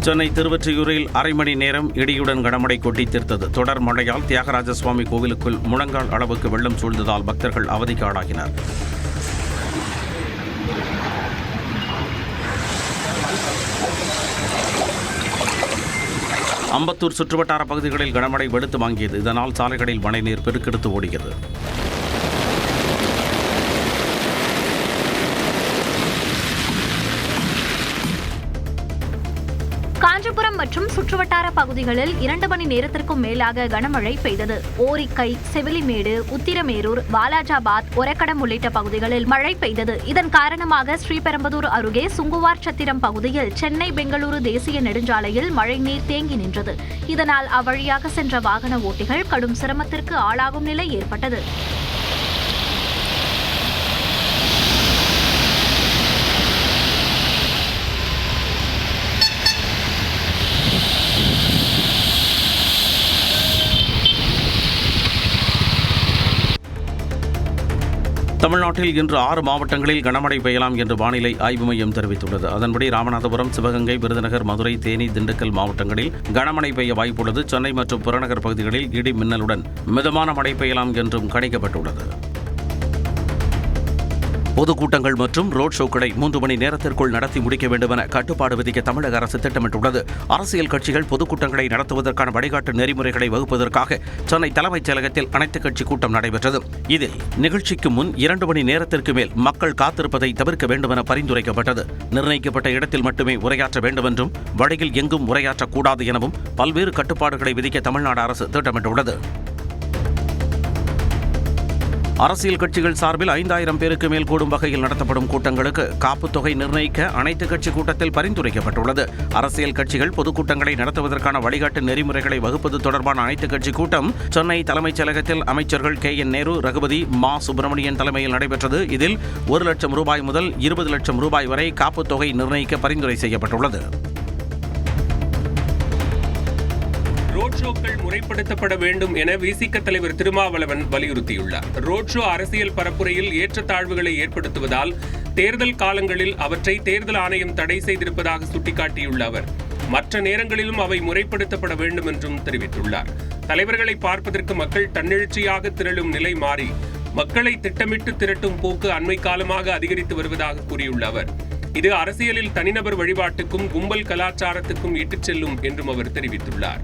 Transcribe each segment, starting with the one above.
சென்னை திருவொற்றியூரில் அரை மணி நேரம் இடியுடன் கனமழை கொட்டி தீர்த்தது. தொடர் மழையால் தியாகராஜ சுவாமி கோவிலுக்குள் முழங்கால் அளவுக்கு வெள்ளம் சூழ்ந்ததால் பக்தர்கள் அவதிக்கு ஆளாகினர். அம்பத்தூர் சுற்றுவட்டார பகுதிகளில் கனமழை வெளுத்து வாங்கியது. இதனால் சாலைகளில் மழைநீர் பெருக்கெடுத்து ஓடியது. காஞ்சிபுரம் மற்றும் சுற்றுவட்டார பகுதிகளில் 2 மணி நேரத்திற்கும் மேலாக கனமழை பெய்தது. ஓரிக்கை, செவிலிமேடு, உத்திரமேரூர், வாலாஜாபாத், ஒரக்கடம் உள்ளிட்ட பகுதிகளில் மழை பெய்தது. இதன் காரணமாக ஸ்ரீபெரும்புதூர் அருகே சுங்குவார் சத்திரம் பகுதியில் சென்னை பெங்களூரு தேசிய நெடுஞ்சாலையில் மழைநீர் தேங்கி நின்றது. இதனால் அவ்வழியாக சென்ற வாகன ஓட்டிகள் கடும் சிரமத்திற்கு ஆளாகும் நிலை ஏற்பட்டது. தமிழ்நாட்டில் இன்று 6 மாவட்டங்களில் கனமழை பெய்யலாம் என்று வானிலை ஆய்வு மையம் தெரிவித்துள்ளது. அதன்படி ராமநாதபுரம், சிவகங்கை, விருதுநகர், மதுரை, தேனி, திண்டுக்கல் மாவட்டங்களில் கனமழை பெய்ய வாய்ப்புள்ளது. சென்னை மற்றும் புறநகர் பகுதிகளில் இடி மின்னலுடன் மிதமான மழை பெய்யலாம் என்றும் கணிக்கப்பட்டுள்ளது. பொதுக்கூட்டங்கள் மற்றும் ரோட் ஷோக்களை 3 மணி நேரத்திற்குள் நடத்தி முடிக்க வேண்டும் என கட்டுப்பாடு விதிக்க தமிழக அரசு திட்டமிட்டுள்ளது. அரசியல் கட்சிகள் பொதுக்கூட்டங்களை நடத்துவதற்கான வழிகாட்டு நெறிமுறைகளை வகுப்பதற்காக சென்னை தலைமைச் செயலகத்தில் அனைத்துக் கட்சி கூட்டம் நடைபெற்றது. இதில் நிகழ்ச்சிக்கு முன் 2 மணி நேரத்திற்கு மேல் மக்கள் காத்திருப்பதை தவிர்க்க வேண்டும் என பரிந்துரைக்கப்பட்டது. நிர்ணயிக்கப்பட்ட இடத்தில் மட்டுமே உரையாற்ற வேண்டும் என்றும் வழியில் எங்கும் உரையாற்றக்கூடாது எனவும் பல்வேறு கட்டுப்பாடுகளை விதிக்க தமிழ்நாடு அரசு திட்டமிட்டுள்ளது. அரசியல் கட்சிகள் சார்பில் 5000 பேருக்கு மேல் கூடும் வகையில் நடத்தப்படும் கூட்டங்களுக்கு காப்புத் தொகை நிர்ணயிக்க அனைத்துக் கட்சி கூட்டத்தில் பரிந்துரைக்கப்பட்டுள்ளது. அரசியல் கட்சிகள் பொதுக்கூட்டங்களை நடத்துவதற்கான வழிகாட்டு நெறிமுறைகளை வகுப்பது தொடர்பான அனைத்துக் கட்சி கூட்டம் சென்னை தலைமைச் செயலகத்தில் அமைச்சர்கள் KN நேரு, ரகுபதி, மா சுப்பிரமணியன் தலைமையில் நடைபெற்றது. இதில் 1 லட்சம் ரூபாய் முதல் 20 லட்சம் ரூபாய் வரை காப்புத் தொகை நிர்ணயிக்க பரிந்துரை செய்யப்பட்டுள்ளது. ரோட் ஷோக்கள் முறைப்படுத்தப்பட வேண்டும் என விசிக தலைவர் திருமாவளவன் வலியுறுத்தியுள்ளார். ரோட் ஷோ அரசியல் பரப்புரையில் ஏற்றத்தாழ்வுகளை ஏற்படுத்துவதால் தேர்தல் காலங்களில் அவற்றை தேர்தல் ஆணையம் தடை செய்திருப்பதாக சுட்டிக்காட்டியுள்ள அவர் மற்ற நேரங்களிலும் அவை முறைப்படுத்தப்பட வேண்டும் என்றும் தெரிவித்துள்ளார். தலைவர்களை பார்ப்பதற்கு மக்கள் தன்னெழுச்சியாக திரளும் நிலை மாறி மக்களை திட்டமிட்டு திரட்டும் போக்கு அண்மை காலமாக அதிகரித்து வருவதாக கூறியுள்ள அவர் இது அரசியலில் தனிநபர் வழிபாட்டுக்கும் கும்பல் கலாச்சாரத்துக்கும் இட்டுச் செல்லும் என்றும் அவர் தெரிவித்துள்ளார்.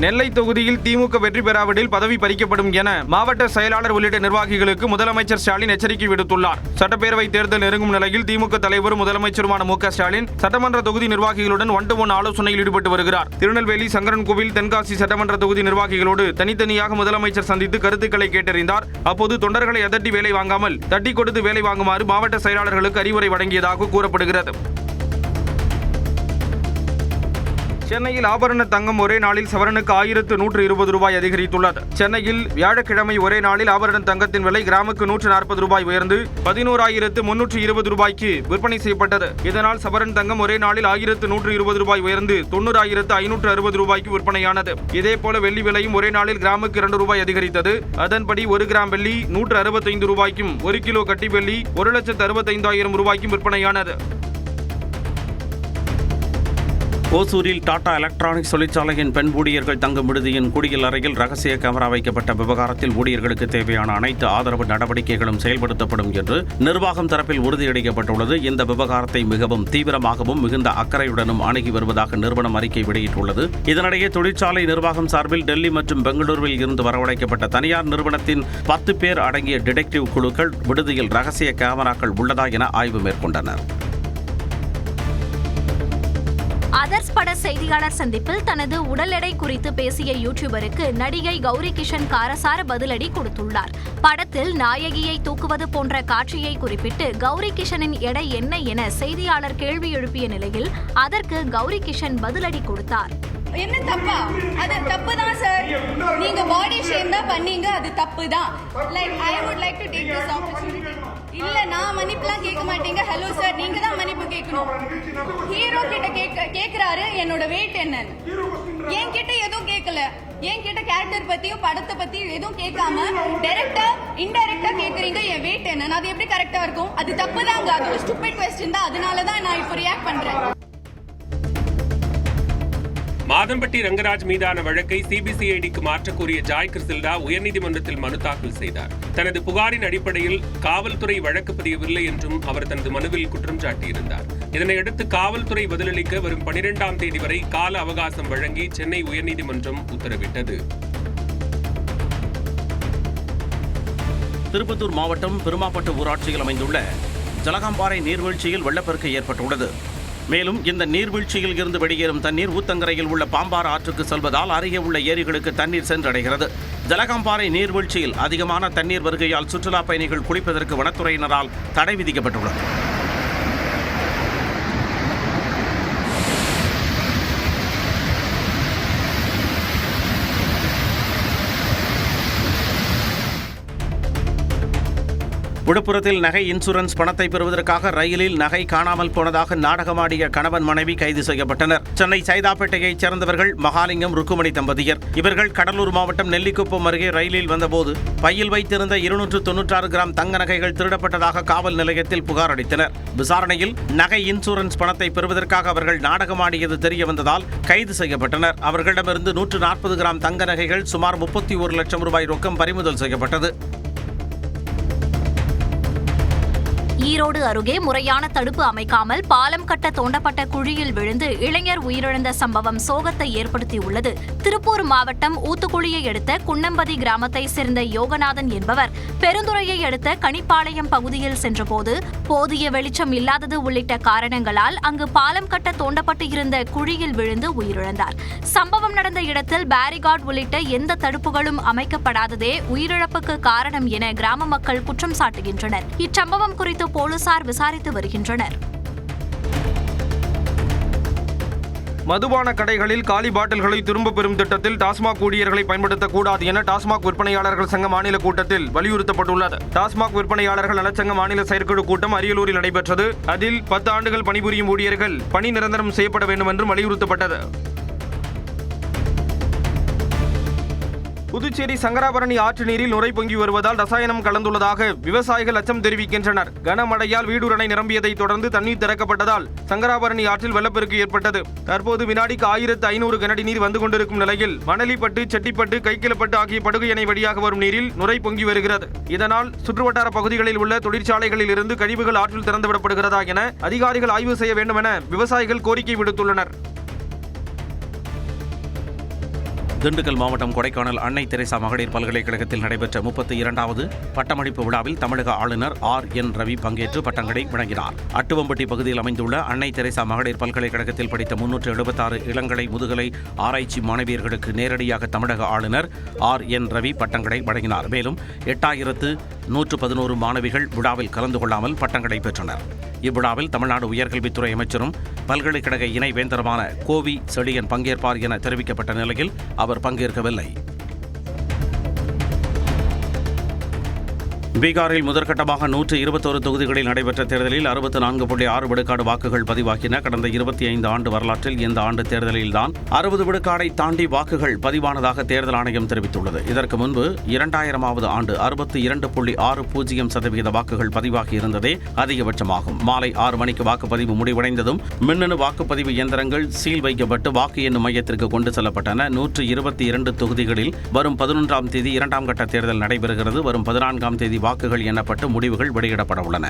நெல்லை தொகுதியில் திமுக வெற்றி பெறாவிடில் பதவி பறிக்கப்படும் என மாவட்ட செயலாளர் உள்ளிட்ட நிர்வாகிகளுக்கு முதலமைச்சர் ஸ்டாலின் எச்சரிக்கை விடுத்துள்ளார். சட்டப்பேரவை தேர்தல் நெருங்கும் நிலையில் திமுக தலைவரும் முதலமைச்சருமான MK ஸ்டாலின் சட்டமன்ற தொகுதி நிர்வாகிகளுடன் 1-to-1 ஆலோசனையில் ஈடுபட்டு வருகிறார். திருநெல்வேலி, சங்கரன்கோவில், தென்காசி சட்டமன்ற தொகுதி நிர்வாகிகளோடு தனித்தனியாக முதலமைச்சர் சந்தித்து கருத்துக்களை கேட்டறிந்தார். அப்போது தொண்டர்களை அதட்டி வேலை வாங்காமல் தட்டி கொடுத்து வேலை வாங்குமாறு மாவட்ட செயலாளர்களுக்கு அறிவுரை வழங்கியதாக கூறப்படுகிறது. சென்னையில் ஆபரண தங்கம் ஒரே நாளில் சவரனுக்கு 1120 ரூபாய் அதிகரித்துள்ளது. சென்னையில் வியாழக்கிழமை ஒரே நாளில் ஆபரண தங்கத்தின் விலை கிராமுக்கு 140 ரூபாய் உயர்ந்து 11,320 ரூபாய்க்கு விற்பனை செய்யப்பட்டது. இதனால் சவரன் தங்கம் ஒரே நாளில் 1,120 ரூபாய் உயர்ந்து 90,560 ரூபாய்க்கு விற்பனையானது. இதேபோல வெள்ளி விலையும் ஒரே நாளில் கிராமுக்கு 2 ரூபாய் அதிகரித்தது. அதன்படி 1 கிராம் வெள்ளி 165 ரூபாய்க்கும் 1 கிலோ கட்டி வெள்ளி 1,65,000 ரூபாய்க்கும் விற்பனையானது. ஓசூரில் டாடா எலக்ட்ரானிக்ஸ் தொழிற்சாலையின் பெண் ஊழியர்கள் தங்கும் விடுதியின் குடியில் அறையில் ரகசிய கேமரா வைக்கப்பட்ட விவகாரத்தில் ஊழியர்களுக்கு தேவையான அனைத்து ஆதரவு நடவடிக்கைகளும் செயல்படுத்தப்படும் என்று நிர்வாகம் தரப்பில் உறுதியளிக்கப்பட்டுள்ளது. இந்த விவகாரத்தை மிகவும் தீவிரமாகவும் மிகுந்த அக்கறையுடனும் அணுகி வருவதாக நிறுவனம் அறிக்கை வெளியிட்டுள்ளது. இதனிடையே தொழிற்சாலை நிர்வாகம் சார்பில் டெல்லி மற்றும் பெங்களூருவில் இருந்து வரவழைக்கப்பட்ட தனியார் நிறுவனத்தின் 10 பேர் அடங்கிய டிடெக்டிவ் குழுக்கள் விடுதியில் ரகசிய கேமராக்கள் உள்ளதா என ஆய்வு மேற்கொண்டனர். அதர்ஸ் பட செய்தியாளர் சந்திப்பில் தனது உடல் எடை குறித்து பேசிய யூடியூபருக்கு நடிகை கௌரி கிஷன் காரசார பதிலடி கொடுத்துள்ளார். படத்தில் நாயகியை தூக்குவது போன்ற காட்சியை குறிப்பிட்டு கௌரி கிஷனின் எடை என்ன என செய்தியாளர் கேள்வி எழுப்பிய நிலையில் அதற்கு கௌரி கிஷன் பதிலடி கொடுத்தார். என்ன தப்பா? அது தப்பு தான் சார். நீங்க பாடி ஷேம் தான் பண்ணீங்க, அது தப்பு தான். Like I would like to take this opportunity. இல்ல நான் மன்னிப்புலாம் கேட்க மாட்டேங்க. ஹலோ சார், நீங்க தான் மன்னிப்பு கேட்கணும். ஹீரோ கிட்ட கேக்குறாரு என்னோட வெயிட் என்னன்னு. என்கிட்ட எதுவும் கேட்கல. என்கிட்ட கேரக்டர் பத்தியும் படத்தை பத்தி எதுவும் கேட்காம டைரக்டா இன்டைரக்டா கேக்குறீங்க என் வெயிட் என்னன்னு. அது எப்படி கரெக்டா இருக்கும்? அது தப்பு தாங்க. அது ஒரு ஸ்டூபிட் क्वेश्चन தான். அதனாலதான் நான் இப்போ ரியாக்ட் பண்றேன். மாதம்பட்டி ரங்கராஜ் மீதான வழக்கை சிபிசிஐடிக்கு மாற்ற கோரிய ஜாய் கிறிசில்டா உயர்நீதிமன்றத்தில் மனு தாக்கல் செய்தார். தனது புகாரின் அடிப்படையில் காவல்துறை வழக்கு பதியவில்லை என்றும் அவர் தனது மனுவில் குற்றம் சாட்டியிருந்தார். இதனையடுத்து காவல்துறை பதிலளிக்க வரும் 12ஆம் தேதி வரை கால அவகாசம் வழங்கி சென்னை உயர்நீதிமன்றம் உத்தரவிட்டது. திருப்பத்தூர் மாவட்டம் பெருமாப்பட்டு ஊராட்சியில் அமைந்துள்ள ஜலகாம்பாறை நீர்வீழ்ச்சியில் வெள்ளப்பெருக்கு ஏற்பட்டுள்ளது. மேலும் இந்த நீர்வீழ்ச்சியில் இருந்து வெளியேறும் தண்ணீர் ஊத்தங்கரையில் உள்ள பாம்பாறு ஆற்றுக்கு செல்வதால் அருகே உள்ள ஏரிகளுக்கு தண்ணீர் சென்றடைகிறது. ஜலகாம்பாறை நீர்வீழ்ச்சியில் அதிகமான தண்ணீர் வருகையால் சுற்றுலா பயணிகள் குளிப்பதற்கு வனத்துறையினரால் தடை விதிக்கப்பட்டுள்ளது. விழுப்புரத்தில் நகை இன்சூரன்ஸ் பணத்தை பெறுவதற்காக ரயிலில் நகை காணாமல் போனதாக நாடகமாடிய கணவன் மனைவி கைது செய்யப்பட்டனர். சென்னை சைதாப்பேட்டையைச் சேர்ந்தவர்கள் மகாலிங்கம் ருக்குமணி தம்பதியர். இவர்கள் கடலூர் மாவட்டம் நெல்லிக்குப்பம் அருகே ரயிலில் வந்தபோது பையில் வைத்திருந்த 296 கிராம் தங்க நகைகள் திருடப்பட்டதாக காவல் நிலையத்தில் புகார் அளித்தனர். விசாரணையில் நகை இன்சூரன்ஸ் பணத்தை பெறுவதற்காக அவர்கள் நாடகமாடியது தெரிய வந்ததால் கைது செய்யப்பட்டனர். அவர்களிடமிருந்து 140 கிராம் தங்க நகைகள், சுமார் 31 லட்சம் ரூபாய் ரொக்கம் பறிமுதல் செய்யப்பட்டது. ஈரோடு அருகே முறையான தடுப்பு அமைக்காமல் பாலம் கட்ட தோண்டப்பட்ட குழியில் விழுந்து இளைஞர் உயிரிழந்த சம்பவம் சோகத்தை ஏற்படுத்தியுள்ளது. திருப்பூர் மாவட்டம் ஊத்துக்குழியை அடுத்த குன்னம்பதி கிராமத்தை சேர்ந்த யோகநாதன் என்பவர் பெருந்துறையை அடுத்த கனிப்பாளையம் பகுதியில் சென்றபோது போதிய வெளிச்சம் இல்லாதது உள்ளிட்ட காரணங்களால் அங்கு பாலம் கட்ட தோண்டப்பட்டு இருந்த குழியில் விழுந்து உயிரிழந்தார். சம்பவம் நடந்த இடத்தில் பேரிகார்டு உள்ளிட்ட எந்த தடுப்புகளும் அமைக்கப்படாததே உயிரிழப்புக்கு காரணம் என கிராம மக்கள் குற்றம் சாட்டுகின்றனர். இச்சம்பவம் குறித்து போலீசார் விசாரித்து வருகின்றனர். மதுபான கடைகளில் காலி பாட்டில்களை திரும்ப பெறும் திட்டத்தில் டாஸ்மாக் ஊழியர்களை பயன்படுத்தக்கூடாது என டாஸ்மாக் விற்பனையாளர்கள் சங்க மாநில கூட்டத்தில் வலியுறுத்தப்பட்டுள்ளது. டாஸ்மாக் விற்பனையாளர்கள் நலச்சங்க மாநில செயற்குழு கூட்டம் அரியலூரில் நடைபெற்றது. அதில் 10 ஆண்டுகள் பணிபுரியும் ஊழியர்கள் பணி நிரந்தரம் செய்யப்பட வேண்டும் என்றும் வலியுறுத்தப்பட்டது. புதுச்சேரி சங்கராபரணி ஆற்று நீரில் நுரை பொங்கி வருவதால் ரசாயனம் கலந்துள்ளதாக விவசாயிகள் அச்சம் தெரிவிக்கின்றனர். கனமழையால் வீடூர் அணை நிரம்பியதை தொடர்ந்து தண்ணீர் திறக்கப்பட்டதால் சங்கராபரணி ஆற்றில் வெள்ளப்பெருக்கு ஏற்பட்டது. தற்போது வினாடிக்கு 1500 கனஅடி நீர் வந்து கொண்டிருக்கும் நிலையில் மணலிப்பட்டு, செட்டிப்பட்டு, கைக்கிளப்பட்டு ஆகிய படுகை அணை வழியாக வரும் நீரில் நுரை பொங்கி வருகிறது. இதனால் சுற்றுவட்டார பகுதிகளில் உள்ள தொழிற்சாலைகளில் இருந்து கழிவுகள் ஆற்றில் திறந்துவிடப்படுகிறதா என அதிகாரிகள் ஆய்வு செய்ய வேண்டும் என விவசாயிகள் கோரிக்கை விடுத்துள்ளனர். திண்டுக்கல் மாவட்டம் கொடைக்கானல் அன்னை தெரேசா மகளிர் பல்கலைக்கழகத்தில் நடைபெற்ற 32வது பட்டமளிப்பு விழாவில் தமிழக ஆளுநர் RN ரவி பங்கேற்று பட்டங்களை வழங்கினார். அட்டுவம்பட்டி பகுதியில் அமைந்துள்ள அன்னை தெரேசா மகளிர் பல்கலைக்கழகத்தில் படித்த 376 இளங்கலை முதுகலை ஆராய்ச்சி மாணவியர்களுக்கு நேரடியாக தமிழக ஆளுநர் RN ரவி பட்டங்களை வழங்கினார். மேலும் 8111 மாணவிகள் விழாவில் கலந்து கொள்ளாமல் பட்டங்களை பெற்றனர். இவ்விழாவில் தமிழ்நாடு உயர்கல்வித்துறை அமைச்சரும் பல்கலைக்கழக இணை வேந்தருமான கோவி செழியன் பங்கேற்பார் என தெரிவிக்கப்பட்ட நிலையில் அவர் பங்கேற்கவில்லை. பீகாரில் முதற்கட்டமாக 121 தொகுதிகளில் நடைபெற்ற தேர்தலில் 64.6 விழுக்காடு வாக்குகள் பதிவாகின. கடந்த 25 ஆண்டு வரலாற்றில் இந்த ஆண்டு தேர்தலில்தான் 60 விழுக்காடை தாண்டி வாக்குகள் பதிவானதாக தேர்தல் ஆணையம் தெரிவித்துள்ளது. இதற்கு முன்பு 2000ஆவது ஆண்டு 62.60% வாக்குகள் பதிவாகி இருந்ததே அதிகபட்சமாகும். மாலை 6 மணிக்கு வாக்குப்பதிவு முடிவடைந்ததும் மின்னணு வாக்குப்பதிவு இயந்திரங்கள் சீல் வைக்கப்பட்டு வாக்கு எண்ணும் மையத்திற்கு கொண்டு செல்லப்பட்டன. 122 தொகுதிகளில் வரும் 11ஆம் தேதி 2ஆம் கட்ட தேர்தல் நடைபெறுகிறது. வரும் 14ஆம் தேதி வாக்குகள் எண்ணப்பட்டு முடிவுகள் வெளியிடப்பட உள்ளன.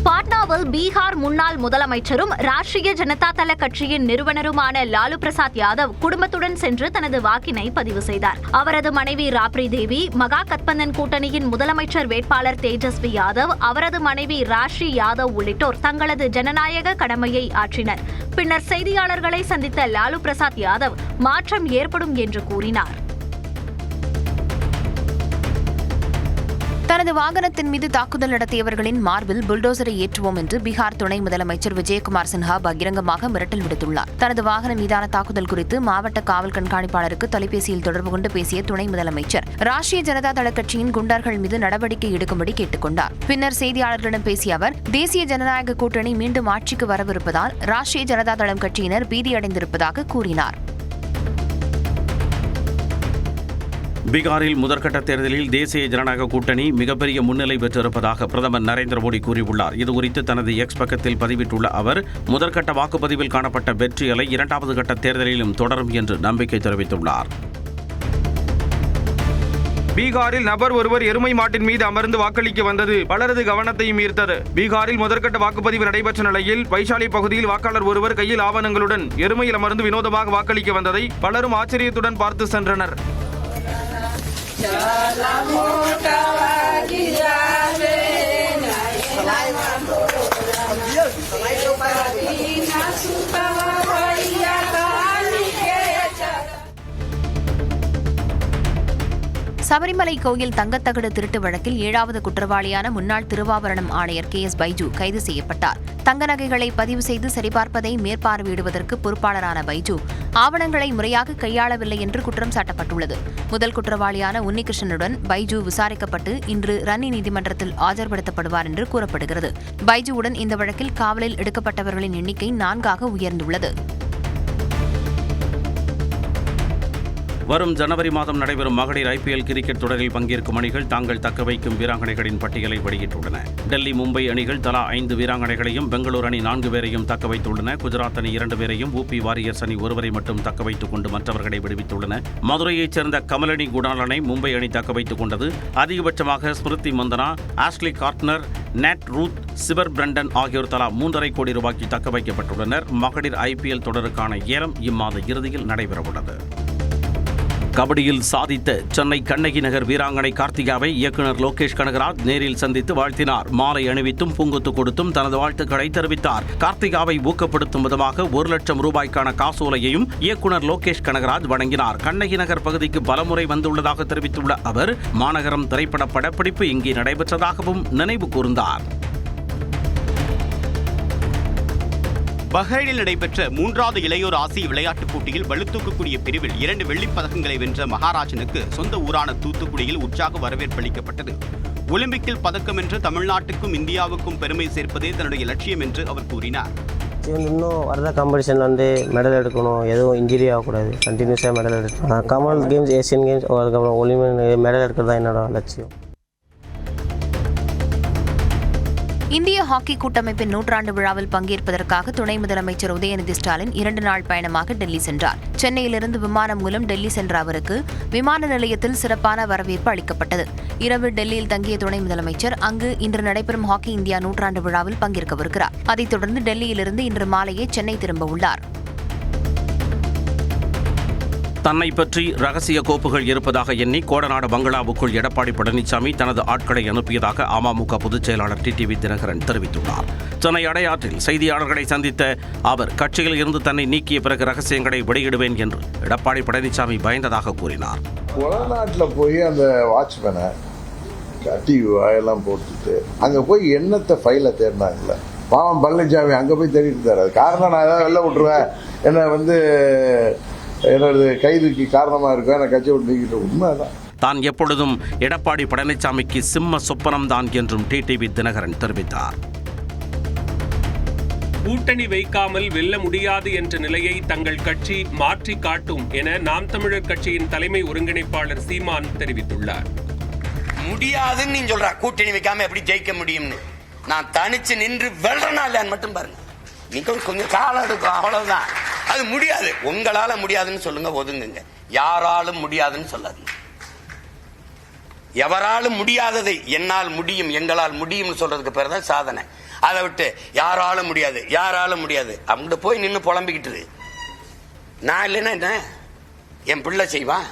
பாட்னாவில் பீகார் முன்னாள் முதலமைச்சரும் ராஷ்டிரிய ஜனதா தள கட்சியின் நிறுவனருமான லாலு பிரசாத் யாதவ் குடும்பத்துடன் சென்று தனது வாக்கினை பதிவு செய்தார். அவரது மனைவி ராப்ரி தேவி, மகா கத்பந்தன் கூட்டணியின் முதலமைச்சர் வேட்பாளர் தேஜஸ்வி யாதவ், அவரது மனைவி ராஷ்டி யாதவ் உள்ளிட்டோர் தங்களது ஜனநாயக கடமையை ஆற்றினர். பின்னர் செய்தியாளர்களை சந்தித்த லாலு பிரசாத் யாதவ் மாற்றம் ஏற்படும் என்று கூறினார். தனது வாகனத்தின் மீது தாக்குதல் நடத்தியவர்களின் மார்பில் புல்டோசரை ஏற்றுவோம் என்று பீகார் துணை முதலமைச்சர் விஜயகுமார் சின்ஹா பகிரங்கமாக மிரட்டல் விடுத்துள்ளார். தனது வாகனம் மீதான தாக்குதல் குறித்து மாவட்ட காவல் கண்காணிப்பாளருக்கு தொலைபேசியில் தொடர்பு கொண்டு பேசிய துணை முதலமைச்சர் ராஷ்டிரிய ஜனதா தள கட்சியின் குண்டர்கள் மீது நடவடிக்கை எடுக்கும்படி கேட்டுக் கொண்டார். பின்னர் செய்தியாளர்களிடம் பேசிய அவர், தேசிய ஜனநாயக கூட்டணி மீண்டும் ஆட்சிக்கு வரவிருப்பதால் ராஷ்டிரிய ஜனதா தளம் கட்சியினர் பீதியடைந்திருப்பதாக கூறினார். பீகாரில் முதற்கட்ட தேர்தலில் தேசிய ஜனநாயக கூட்டணி மிகப்பெரிய முன்னிலை பெற்றிருப்பதாக பிரதமர் நரேந்திர மோடி கூறியுள்ளார். இதுகுறித்து தனது எக்ஸ் பக்கத்தில் பதிவிட்டுள்ள அவர், முதற்கட்ட வாக்குப்பதிவில் காணப்பட்ட வெற்றி அலை இரண்டாவது கட்ட தேர்தலிலும் தொடரும் என்று நம்பிக்கை தெரிவித்துள்ளார். பீகாரில் நபர் ஒருவர் எருமை மாட்டின் மீது அமர்ந்து வாக்களிக்க வந்தது பலரது கவனத்தையும் ஈர்த்தது. பீகாரில் முதற்கட்ட வாக்குப்பதிவு நடைபெற்ற நிலையில் வைஷாலி பகுதியில் வாக்காளர் ஒருவர் கையில் ஆவணங்களுடன் எருமையில் அமர்ந்து வினோதமாக வாக்களிக்க வந்ததை பலரும் ஆச்சரியத்துடன் பார்த்து சென்றனர். சபரிமலை கோயில் தங்கத்தகடு திருட்டு வழக்கில் 7வது குற்றவாளியான முன்னாள் திருவாபரணம் ஆணையர் KS பைஜு கைது செய்யப்பட்டார். தங்க நகைகளை பதிவு செய்து சரிபார்ப்பதை மேற்பார்வையிடுவதற்கு பொறுப்பாளரான பைஜு ஆவணங்களை முறையாக கையாளவில்லை என்று குற்றம் சாட்டப்பட்டுள்ளது. முதல் குற்றவாளியான உன்னிகிருஷ்ணனுடன் பைஜு விசாரிக்கப்பட்டு இன்று ரன்னி நீதிமன்றத்தில் ஆஜர்படுத்தப்படுவார் என்று கூறப்படுகிறது. பைஜுவுடன் இந்த வழக்கில் காவலில் எடுக்கப்பட்டவர்களின் எண்ணிக்கை 4ஆக உயர்ந்துள்ளது. வரும் ஜனவரி மாதம் நடைபெறும் மகளிர் IPL கிரிக்கெட் தொடரில் பங்கேற்கும் அணிகள் தாங்கள் தக்கவைக்கும் வீராங்கனைகளின் பட்டியலை வெளியிட்டுள்ளன. டெல்லி, மும்பை அணிகள் தலா 5 வீராங்கனைகளையும், பெங்களூரு அணி 4 பேரையும் தக்கவைத்துள்ளன. குஜராத் அணி 2 பேரையும், UP வாரியர்ஸ் அணி 1 மட்டும் தக்கவைத்துக் கொண்டு மற்றவர்களை விடுவித்துள்ளன. மதுரையைச் சேர்ந்த கமலினி குணாலனை மும்பை அணி தக்கவைத்துக் கொண்டது. அதிகபட்சமாக Smriti Mandhana, Ashleigh Gardner, Nat ரூத், சிவர் பிரண்டன் ஆகியோர் தலா 3.5 கோடி ரூபாய்க்கு தக்க வைக்கப்பட்டுள்ளனர். மகளிர் IPL தொடருக்கான ஏலம் இம்மாத இறுதியில் நடைபெறவுள்ளது. கபடியில் சாதித்த சென்னை கண்ணகி நகர் வீராங்கனை கார்த்திகாவை இயக்குநர் லோகேஷ் கனகராஜ் நேரில் சந்தித்து வாழ்த்தினார். மாலை அணிவித்தும் பூங்கொத்து கொடுத்தும் தனது வாழ்த்துக்களை தெரிவித்தார். கார்த்திகாவை ஊக்கப்படுத்தும் விதமாக 1 லட்சம் ரூபாய்க்கான காசோலையையும் இயக்குநர் லோகேஷ் கனகராஜ் வழங்கினார். கண்ணகி நகர் பகுதிக்கு பலமுறை வந்துள்ளதாக தெரிவித்துள்ள அவர், மாநகரம் திரைப்பட படப்பிடிப்பு இங்கே நடைபெற்றதாகவும் நினைவு கூர்ந்தார். பஹ்ரைனில் நடைபெற்ற 3வது இளையோர் ஆசிய விளையாட்டுப் போட்டியில் பளுதூக்கக்கூடிய பிரிவில் 2 வெள்ளிப் பதக்கங்களை வென்ற மகாராஜனுக்கு சொந்த ஊரான தூத்துக்குடியில் உற்சாக வரவேற்பு அளிக்கப்பட்டது. ஒலிம்பிக்கில் பதக்கம் வென்று தமிழ்நாட்டுக்கும் இந்தியாவுக்கும் பெருமை சேர்ப்பதே தன்னுடைய லட்சியம் என்று அவர் கூறினார். இன்னும் வரத காம்படிஷனில் மெடல் எடுக்கணும், எதுவும் இன்ஜுரி ஆகக்கூடாது, கண்டினியூஸாக மெடல் எடுக்கணும். காமன்வெல்த் கேம்ஸ், ஏசியன் கேம்ஸ், அதுக்கப்புறம் ஒலிம்பிக் மெடல் எடுக்கிறது தான் என்னோட லட்சியம். இந்திய ஹாக்கி கூட்டமைப்பின் 100ஆண்டு விழாவில் பங்கேற்பதற்காக துணை முதலமைச்சர் உதயநிதி ஸ்டாலின் 2 நாள் பயணமாக டெல்லி சென்றார். சென்னையிலிருந்து விமானம் மூலம் டெல்லி சென்ற அவருக்கு விமான நிலையத்தில் சிறப்பான வரவேற்பு அளிக்கப்பட்டது. இரவு டெல்லியில் தங்கிய துணை முதலமைச்சர் அங்கு இன்று நடைபெறும் ஹாக்கி இந்தியா 100ஆண்டு விழாவில் பங்கேற்கவிருக்கிறார். அதைத் தொடர்ந்து டெல்லியிலிருந்து இன்று மாலையே சென்னை திரும்ப உள்ளார். தன்னை பற்றி ரகசிய கோப்புகள் இருப்பதாக எண்ணி கோடநாடு பங்களாவுக்குள் எடப்பாடி பழனிசாமி தனது ஆட்களை அனுப்பியதாக அமமுக பொதுச் செயலாளர் டிடிவி தினகரன் தெரிவித்துள்ளார். சென்னை அடையாற்றில் செய்தியாளர்களை சந்தித்த அவர், கட்சியில் இருந்து தன்னை நீக்கிய பிறகு ரகசியங்களை வெளியிடுவேன் என்று எடப்பாடி பழனிசாமி பயந்ததாக கூறினார். கோடநாட்டில் போய் அந்த வாட்ச்மேனை கட்டி வாயெல்லாம் போட்டுட்டு அங்கே போய் என்னத்தை ஃபைலை தேடினாங்கல்ல, பாவம் பழனிசாமி அங்கே போய் தேடிட்டு இருந்தார். அது காரணம் நான் ஏதாவது வெளில விட்டுருவேன், என்னது கைதுக்கு காரணமாக இருக்கா, நான் கட்சி விட்டு நீக்கிட்டு உண்மைதான். தான் எப்பொழுதும் எடப்பாடி பழனிசாமிக்கு சிம்ம சொப்பனம்தான் என்றும் டிடிவி தினகரன் தெரிவித்தார். கூட்டணி வைக்காமல் வெல்ல முடியாது என்ற நிலையை தங்கள் கட்சி மாற்றி காட்டும் என நாம் தமிழர் கட்சியின் தலைமை ஒருங்கிணைப்பாளர் சீமான் தெரிவித்துள்ளார். முடியாதுன்னு நீ சொல்ற, கூட்டணி வைக்காம எப்படி ஜெயிக்க முடியும்னு. நான் தனிச்சு நின்று வெல்றனா இல்லையான்னு மட்டும் பாருங்க. நீங்க கொஞ்சம் காலம் எடுக்கும், அவ்வளவுதான். அது முடியாது, உங்களால முடியாதுன்னு சொல்லுங்க, ஒதுங்குங்க. யாராலும் முடியாதுன்னு சொல்லாதீங்க. எவராலும் முடியாததை என்னால் முடியும், எங்களால் முடியும் சொல்றதுக்கு பேர் தான் சாதனை. அதை விட்டு யாராலும் முடியாது, யாராலும் முடியாது அவங்க போய் நின்று புலம்பிக்கிட்டு, நான் இல்லைன்னா என்ன, என் பிள்ளை செய்வான்,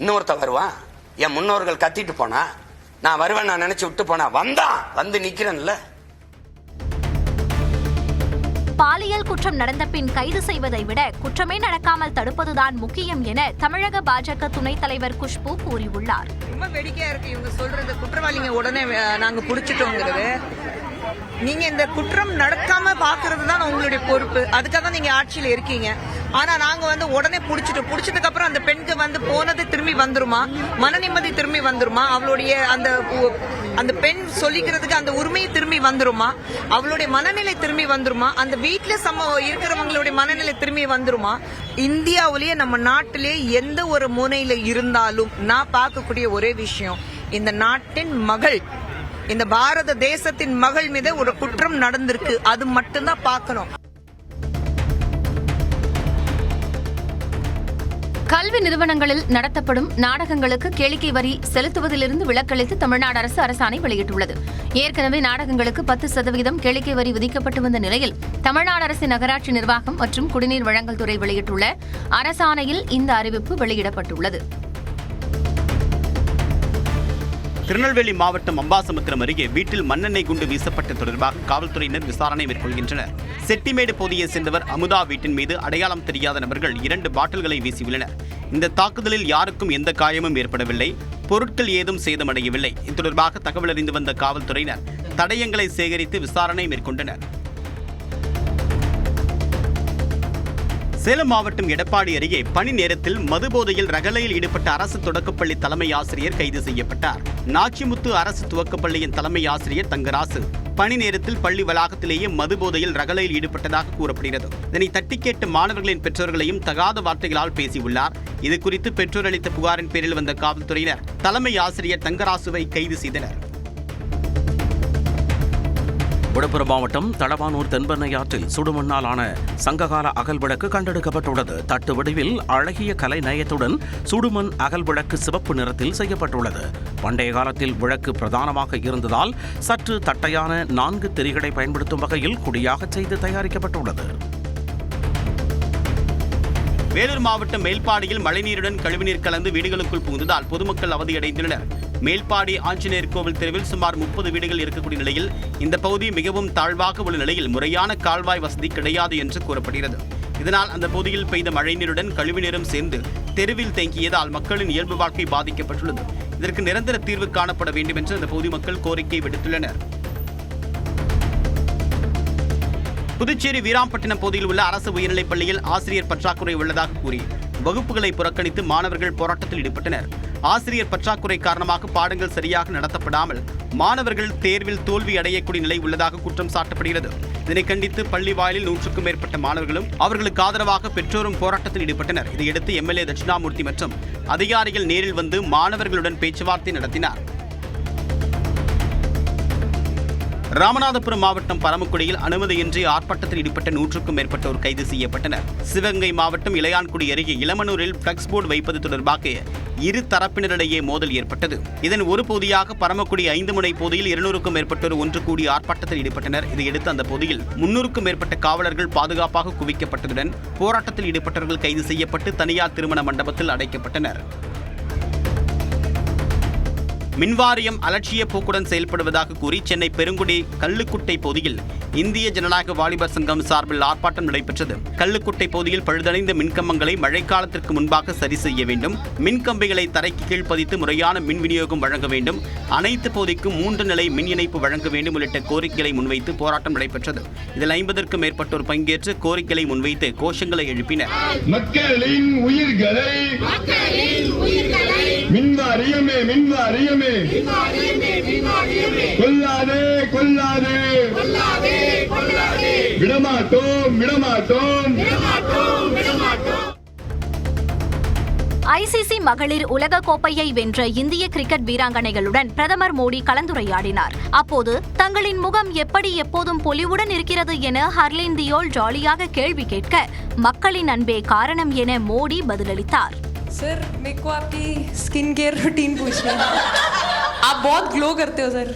இன்னொருத்த வருவான், என் முன்னோர்கள் கத்திட்டு போனா, நான் வருவேன் நான் நினைச்சு விட்டு போனா, வந்தான் வந்து நிக்கிறேன்ல. பாலியல் குற்றம் நடந்த பின் கைது செய்வதை விட குற்றமே நடக்காமல் தடுப்பதுதான் முக்கியம் என தமிழக பாஜக துணைத் தலைவர் குஷ்பு கூறியுள்ளார். ரொம்ப வேடிக்கையா இருக்கு இவங்க சொல்றது, குற்றவாளிங்க உடனே நாங்க புடிச்சிட்டோங்கிறது. நீங்க இந்த குற்றம் நடக்காம பாக்குறது தான் உங்களுடைய பொறுப்பு, அதுக்காக தான் நீங்க ஆட்சியில இருக்கீங்க. ஆனா நாங்க உடனே புடிச்சதுக்கு அப்புறம் அந்த பெண்க்கு போனது திரும்பி வந்துருமா, மன நிம்மதி திரும்பி வந்துருமா, அவளுடைய அந்த பெண் சொல்லிக்கிறதுக்கு அந்த உரிமையை திரும்பி வந்துருமா, அவளுடைய மனநிலை திரும்பி வந்துருமா, அந்த வீட்டுல இருக்கிறவங்களுடைய மனநிலை திரும்பி வந்துருமா? இந்தியாவிலேயே நம்ம நாட்டிலே எந்த ஒரு மூலையில இருந்தாலும் நான் பார்க்கக்கூடிய ஒரே விஷயம், இந்த நாட்டின் மகள், இந்த பாரத தேசத்தின் மகள் மீது ஒரு குற்றம் நடந்திருக்கு, அது மட்டும்தான் பார்க்கணும். கல்வி நிறுவனங்களில் நடத்தப்படும் நாடகங்களுக்கு கேளிக்கை வரி செலுத்துவதிலிருந்து விலக்களித்து தமிழ்நாடு அரசு அரசாணை வெளியிட்டுள்ளது. ஏற்கனவே நாடகங்களுக்கு 10% கேளிக்கை வரி விதிக்கப்பட்டு வந்த நிலையில் தமிழ்நாடு அரசின் நகராட்சி நிர்வாகம் மற்றும் குடிநீர் வழங்கல் துறை வெளியிட்டுள்ள அரசாணையில் இந்த அறிவிப்பு வெளியிடப்பட்டுள்ளது. திருநெல்வேலி மாவட்டம் அம்பாசமுத்திரம் அருகே வீட்டில் மண்ணெண்ணெய் குண்டு வீசப்பட்ட தொடர்பாக காவல்துறையினர் விசாரணை மேற்கொள்கின்றனர். செட்டிமேடு பகுதியை சேர்ந்தவர் அமுதா வீட்டின் மீது அடையாளம் தெரியாத நபர்கள் 2 பாட்டில்களை வீசியுள்ளனர். இந்த தாக்குதலில் யாருக்கும் எந்த காயமும் ஏற்படவில்லை, பொருட்கள் ஏதும் சேதமடையவில்லை. இது தொடர்பாக தகவல் அறிந்து வந்த காவல்துறையினர் தடயங்களை சேகரித்து விசாரணை மேற்கொண்டனர். சேலம் மாவட்டம் எடப்பாடி அருகே பணி நேரத்தில் மதுபோதையில் ரகளையில் ஈடுபட்ட அரசு தொடக்கப்பள்ளி தலைமை ஆசிரியர் கைது செய்யப்பட்டார். நாச்சிமுத்து அரசு துவக்கப்பள்ளியின் தலைமை ஆசிரியர் தங்கராசு பணி நேரத்தில் பள்ளி வளாகத்திலேயே மதுபோதையில் ரகளையில் ஈடுபட்டதாக கூறப்படுகிறது. இதனை தட்டி கேட்ட மாணவர்களின் பெற்றோர்களையும் தகாத வார்த்தைகளால் பேசியுள்ளார். இதுகுறித்து பெற்றோர் அளித்த புகாரின் பேரில் வந்த காவல்துறையினர் தலைமை ஆசிரியர் தங்கராசுவை கைது செய்தனர். விழுப்புரம் மாவட்டம் தளவானூர் தென்பெண்ணை ஆற்றில் சுடுமண்ணால் ஆன சங்ககால அகல்விளக்கு கண்டெடுக்கப்பட்டுள்ளது. தட்டு வடிவில் அழகிய கலை நயத்துடன் சுடுமண் அகல்விளக்கு சிவப்பு நிறத்தில் செய்யப்பட்டுள்ளது. பண்டைய காலத்தில் விளக்கு பிரதானமாக இருந்ததால் சற்று தட்டையான 4 திரிகளை பயன்படுத்தும் வகையில் குடியாக செய்து தயாரிக்கப்பட்டுள்ளது. வேலூர் மாவட்டம் மேல்பாடியில் மழைநீருடன் கழிவுநீர் கலந்து வீடுகளுக்குள் புகுந்ததால் பொதுமக்கள் அவதியடைந்துள்ளனர். மேல்பாடி ஆஞ்சநேயர் கோவில் தெருவில் சுமார் 30 வீடுகள் இருக்கக்கூடிய நிலையில் இந்த பகுதி மிகவும் தாழ்வாக உள்ள நிலையில் முறையான கால்வாய் வசதி கிடையாது என்று கூறப்படுகிறது. இதனால் அந்த பகுதியில் பெய்த மழைநீருடன் கழிவுநீரும் சேர்ந்து தெருவில் தேங்கியதால் மக்களின் இயல்பு வாழ்க்கை பாதிக்கப்பட்டுள்ளது. இதற்கு நிரந்தர தீர்வு காணப்பட வேண்டும் என்று அந்த பகுதி மக்கள் கோரிக்கை விடுத்துள்ளனர். புதுச்சேரி வீராம்பட்டினம் பகுதியில் உள்ள அரசு உயர்நிலைப் பள்ளியில் ஆசிரியர் பற்றாக்குறை உள்ளதாக கூறி வகுப்புகளை புறக்கணித்து மாணவர்கள் போராட்டத்தில் ஈடுபட்டனர். ஆசிரியர் பற்றாக்குறை காரணமாக பாடங்கள் சரியாக நடத்தப்படாமல் மாணவர்கள் தேர்வில் தோல்வி அடையக்கூடிய நிலை உள்ளதாக குற்றம் சாட்டப்படுகிறது. இதனை கண்டித்து பள்ளி வாயிலில் 100க்கும் மேற்பட்ட மாணவர்களும் அவர்களுக்கு ஆதரவாக பெற்றோரும் போராட்டத்தில் ஈடுபட்டனர். இதையடுத்து எம்எல்ஏ தட்சிணாமூர்த்தி மற்றும் அதிகாரிகள் நேரில் வந்து மாணவர்களுடன் பேச்சுவார்த்தை நடத்தினார். ராமநாதபுரம் மாவட்டம் பரமக்குடியில் அனுமதியின்றி ஆர்ப்பாட்டத்தில் ஈடுபட்ட 100க்கும் மேற்பட்டோர் கைது செய்யப்பட்டனர். சிவகங்கை மாவட்டம் இளையான்குடி அருகே இளமனூரில் பிளக்ஸ் போர்டு வைப்பது தொடர்பாக இரு தரப்பினரிடையே மோதல் ஏற்பட்டது. இதன் ஒரு பகுதியாக பரமக்குடி 5 முனை பகுதியில் 200க்கும் மேற்பட்டோர் ஒன்று கூடி ஆர்ப்பாட்டத்தில் ஈடுபட்டனர். இதையடுத்து அந்த பகுதியில் 300க்கும் மேற்பட்ட காவலர்கள் பாதுகாப்பாக குவிக்கப்பட்டதுடன் போராட்டத்தில் ஈடுபட்டவர்கள் கைது செய்யப்பட்டு தனியார் திருமண மண்டபத்தில் அடைக்கப்பட்டனர். மின்வாரியம் அலட்சிய போக்குடன் செயல்படுவதாக கூறி சென்னை பெருங்குடி கல்லுக்குட்டை பகுதியில் இந்திய ஜனநாயக வாலிபர் சங்கம் சார்பில் ஆர்ப்பாட்டம் நடைபெற்றது. கல்லுக்குட்டை பகுதியில் பழுதடைந்த மின்கம்பங்களை மழைக்காலத்திற்கு முன்பாக சரி செய்ய வேண்டும், மின்கம்பிகளை தரைக்கு கீழ் பதித்து முறையான மின் விநியோகம் வழங்க வேண்டும், அனைத்து பகுதிக்கும் 3 நிலை மின் இணைப்பு வழங்க வேண்டும் உள்ளிட்ட கோரிக்கைகளை முன்வைத்து போராட்டம் நடைபெற்றது. இதில் 50க்கும் மேற்பட்டோர் பங்கேற்று கோரிக்கைகளை முன்வைத்து கோஷங்களை எழுப்பினர். மக்களின் உயிர்களை மின்வாரியமே மின்வாரியமே கொல்லாதே கொல்லாதே விடமாட்டோம் விடமாட்டோம். ஐசிசி மகளிர் உலக கோப்பையை வென்ற இந்திய கிரிக்கெட் வீராங்கனைகளுடன் பிரதமர் மோடி கலந்துரையாடினார். அப்போது தங்களின் முகம் எப்படி எப்போதும் பொலிவுடன் இருக்கிறது என ஹர்லின் தியோல் ஜாலியாக கேள்வி கேட்க மக்களின் அன்பே காரணம் என மோடி பதிலளித்தார். सर मेरे को आपकी स्किन केयर रूटीन पूछना है. आप बहुत ग्लो करते हो सर.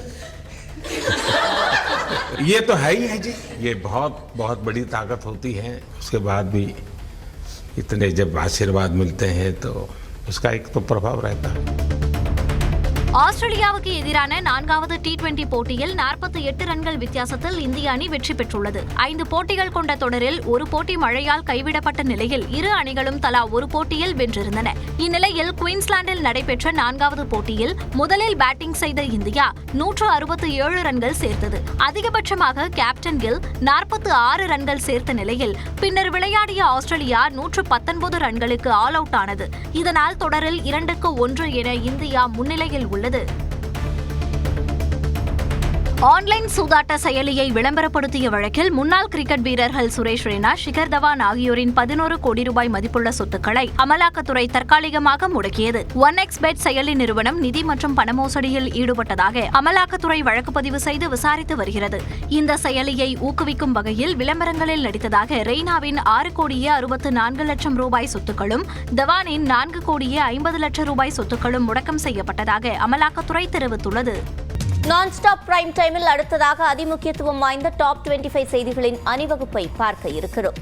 ये तो है ही है जी, ये बहुत बहुत बड़ी ताकत होती है. उसके बाद भी इतने जब आशीर्वाद मिलते हैं तो उसका एक तो प्रभाव रहता है. ஆஸ்திரேலியாவுக்கு எதிரான 4வது T20 போட்டியில் 48 ரன்கள் வித்தியாசத்தில் இந்திய அணி வெற்றி பெற்றுள்ளது. 5 போட்டிகள் கொண்ட தொடரில் ஒரு போட்டி மழையால் கைவிடப்பட்ட நிலையில் இரு அணிகளும் தலா ஒரு போட்டியில் வென்றிருந்தன. இந்நிலையில் குயின்ஸ்லாந்தில் நடைபெற்ற 4வது போட்டியில் முதலில் பேட்டிங் செய்த இந்தியா 167 ரன்கள் சேர்த்தது. அதிகபட்சமாக கேப்டன் கில் 46 ரன்கள் சேர்த்த நிலையில் பின்னர் விளையாடிய ஆஸ்திரேலியா 119 ரன்களுக்கு ஆல் அவுட் ஆனது. இதனால் தொடரில் 2-1 என இந்தியா முன்னிலையில் உள்ளது. ஆன்லைன் சூதாட்ட செயலியை விளம்பரப்படுத்திய வழக்கில் முன்னாள் கிரிக்கெட் வீரர்கள் சுரேஷ் ரெய்னா, ஷிகர் தவான் ஆகியோரின் 11 கோடி ரூபாய் மதிப்புள்ள சொத்துக்களை அமலாக்கத்துறை தற்காலிகமாக முடக்கியது. 1xBet செயலி நிறுவனம் நிதி மற்றும் பண மோசடியில் ஈடுபட்டதாக அமலாக்கத்துறை வழக்கு பதிவு செய்து விசாரித்து வருகிறது. இந்த செயலியை ஊக்குவிக்கும் வகையில் விளம்பரங்களில் நடித்ததாக ரெய்னாவின் 6 கோடியே 64 லட்சம் ரூபாய் சொத்துக்களும் தவானின் 4 கோடியே 50 லட்சம் ரூபாய் சொத்துக்களும் முடக்கம் செய்யப்பட்டதாக அமலாக்கத்துறை தெரிவித்துள்ளது. நான் ஸ்டாப் பிரைம் டைமில் அடுத்ததாக அதிமுக்கியத்துவம் வாய்ந்த டாப் 25 செய்திகளின் அணிவகுப்பை பார்க்க இருக்கிறோம்.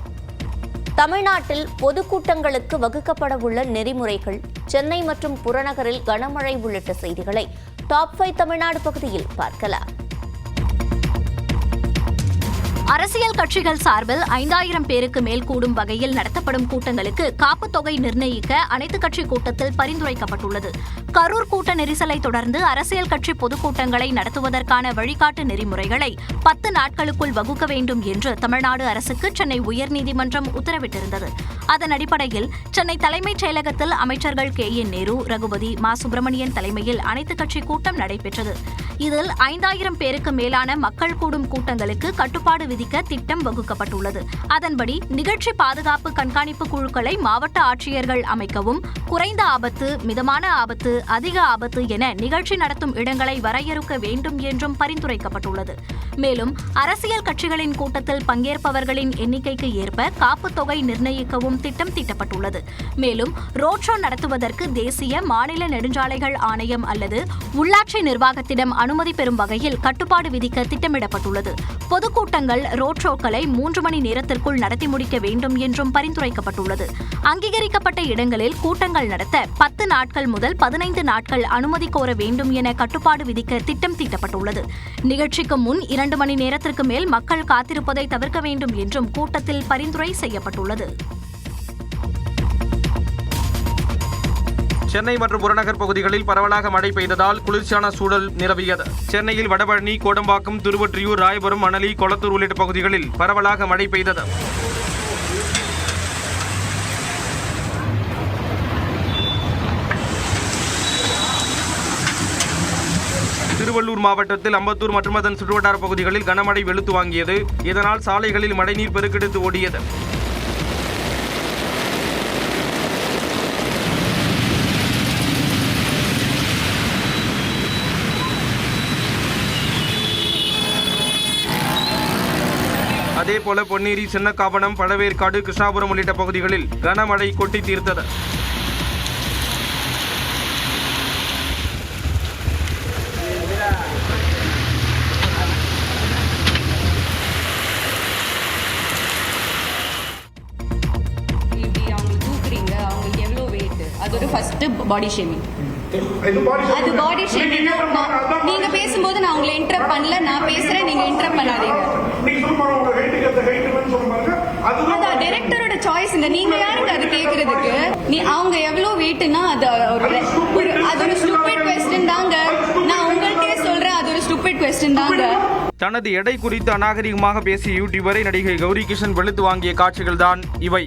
தமிழ்நாட்டில் பொதுக்கூட்டங்களுக்கு வகுக்கப்பட உள்ள நெறிமுறைகள், சென்னை மற்றும் புறநகரில் கனமழை உள்ளிட்ட செய்திகளை டாப் 5 தமிழ்நாடு பகுதியில் பார்க்கலாம். அரசியல் கட்சிகள் சார்பில் 5000 பேருக்கு மேல் கூடும் வகையில் நடத்தப்படும் கூட்டங்களுக்கு காப்புத் தொகை நிர்ணயிக்க அனைத்துக் கட்சி கூட்டத்தில் பரிந்துரைக்கப்பட்டுள்ளது. கரூர் கூட்ட நெரிசலை தொடர்ந்து அரசியல் கட்சி பொதுக்கூட்டங்களை நடத்துவதற்கான வழிகாட்டு நெறிமுறைகளை 10 நாட்களுக்குள் வகுக்க வேண்டும் என்று தமிழ்நாடு அரசுக்கு சென்னை உயர்நீதிமன்றம் உத்தரவிட்டிருந்தது. அதன் அடிப்படையில் சென்னை தலைமைச் செயலகத்தில் அமைச்சர்கள் KN நேரு, ரகுபதி, மா சுப்பிரமணியன் தலைமையில் அனைத்துக் கட்சி கூட்டம் நடைபெற்றது. இதில் 5000 பேருக்கு மேலான மக்கள் கூடும் கூட்டங்களுக்கு கட்டுப்பாடு விதிக்க திட்டம் வகுக்கப்பட்டுள்ளது. அதன்படி நிகழ்ச்சி பாதுகாப்பு கண்காணிப்பு குழுக்களை மாவட்ட ஆட்சியர்கள் அமைக்கவும், குறைந்த ஆபத்து, மிதமான ஆபத்து, அதிக ஆபத்து என நிகழ்ச்சி நடத்தும் இடங்களை வரையறுக்க வேண்டும் என்றும் பரிந்துரைக்கப்பட்டுள்ளது. மேலும் அரசியல் கட்சிகளின் கூட்டத்தில் பங்கேற்பவர்களின் எண்ணிக்கைக்கு ஏற்ப காப்புத் தொகை நிர்ணயிக்கவும் திட்டம் தீட்டப்பட்டுள்ளது. மேலும் ரோட் ஷோ நடத்துவதற்கு தேசிய, மாநில நெடுஞ்சாலைகள் ஆணையம் அல்லது உள்ளாட்சி நிர்வாகத்திடம் அனுமதி பெறும் வகையில் கட்டுப்பாடு விதிக்க திட்டமிடப்பட்டுள்ளது. பொதுக்கூட்டங்கள், ரோட் ஷோக்களை 3 மணி நேரத்திற்குள் நடத்தி முடிக்க வேண்டும் என்றும் பரிந்துரைக்கப்பட்டுள்ளது. அங்கீகரிக்கப்பட்ட இடங்களில் கூட்டங்கள் நடத்த 10 நாட்கள் முதல் 15 நாட்கள் அனுமதி கோர வேண்டும் என கட்டுப்பாடு விதிக்க திட்டம் தீட்டப்பட்டுள்ளது. நிகழ்ச்சிக்கு முன் 2 மணி நேரத்திற்கு மேல் மக்கள் காத்திருப்பதை தவிர்க்க வேண்டும் என்றும் கூட்டத்தில் பரிந்துரை செய்யப்பட்டுள்ளது. சென்னை மற்றும் புறநகர் பகுதிகளில் பரவலாக மழை பெய்ததால் குளிர்ச்சியான சூழல் நிலவியது. சென்னையில் வடபழனி, கோடம்பாக்கம், திருவொற்றியூர், ராயபுரம், மணலி, கொளத்தூர் உள்ளிட்ட பகுதிகளில் பரவலாக மழை பெய்தது. திருவள்ளூர் மாவட்டத்தில் அம்பத்தூர் மற்றும் அதன் சுற்றுவட்டார பகுதிகளில் கனமழை வெளுத்து வாங்கியது. இதனால் சாலைகளில் மழைநீர் பெருக்கெடுத்து ஓடியது. அதேபோல பொன்னேரி, சின்னக்காவணம், பழவேற்காடு, கிருஷ்ணாபுரம் உள்ளிட்ட பகுதிகளில் கனமழை கொட்டி தீர்த்தது. அதோட ஃபர்ஸ்ட் பாடி ஷேமிங். அது பாடி ஷேமிங். நீங்க பேசும்போது நான் உங்களை இன்டரப்ட் பண்ணல, நான் பேசுறேன், நீங்க இன்டரப்ட் பண்ணாதீங்க. அது டைரக்டரோட சாய்ஸ்ங்க. நீங்க யாருங்க அது கேக்குறதுக்கு? அவங்க எவ்வளவு வெயிட்னா அது ஒரு ஸ்டூபிட் क्वेश्चन தாங்க. நான் உங்களுக்கே சொல்றேன், அது ஒரு ஸ்டூபிட் क्वेश्चन தாங்க. தனது எடை குறித்து அநாகரிகமாக பேசிய யூடியூபரை நடிகை கௌரி கிஷன் வெளுத்து வாங்கிய காட்சிகள் தான் இவை.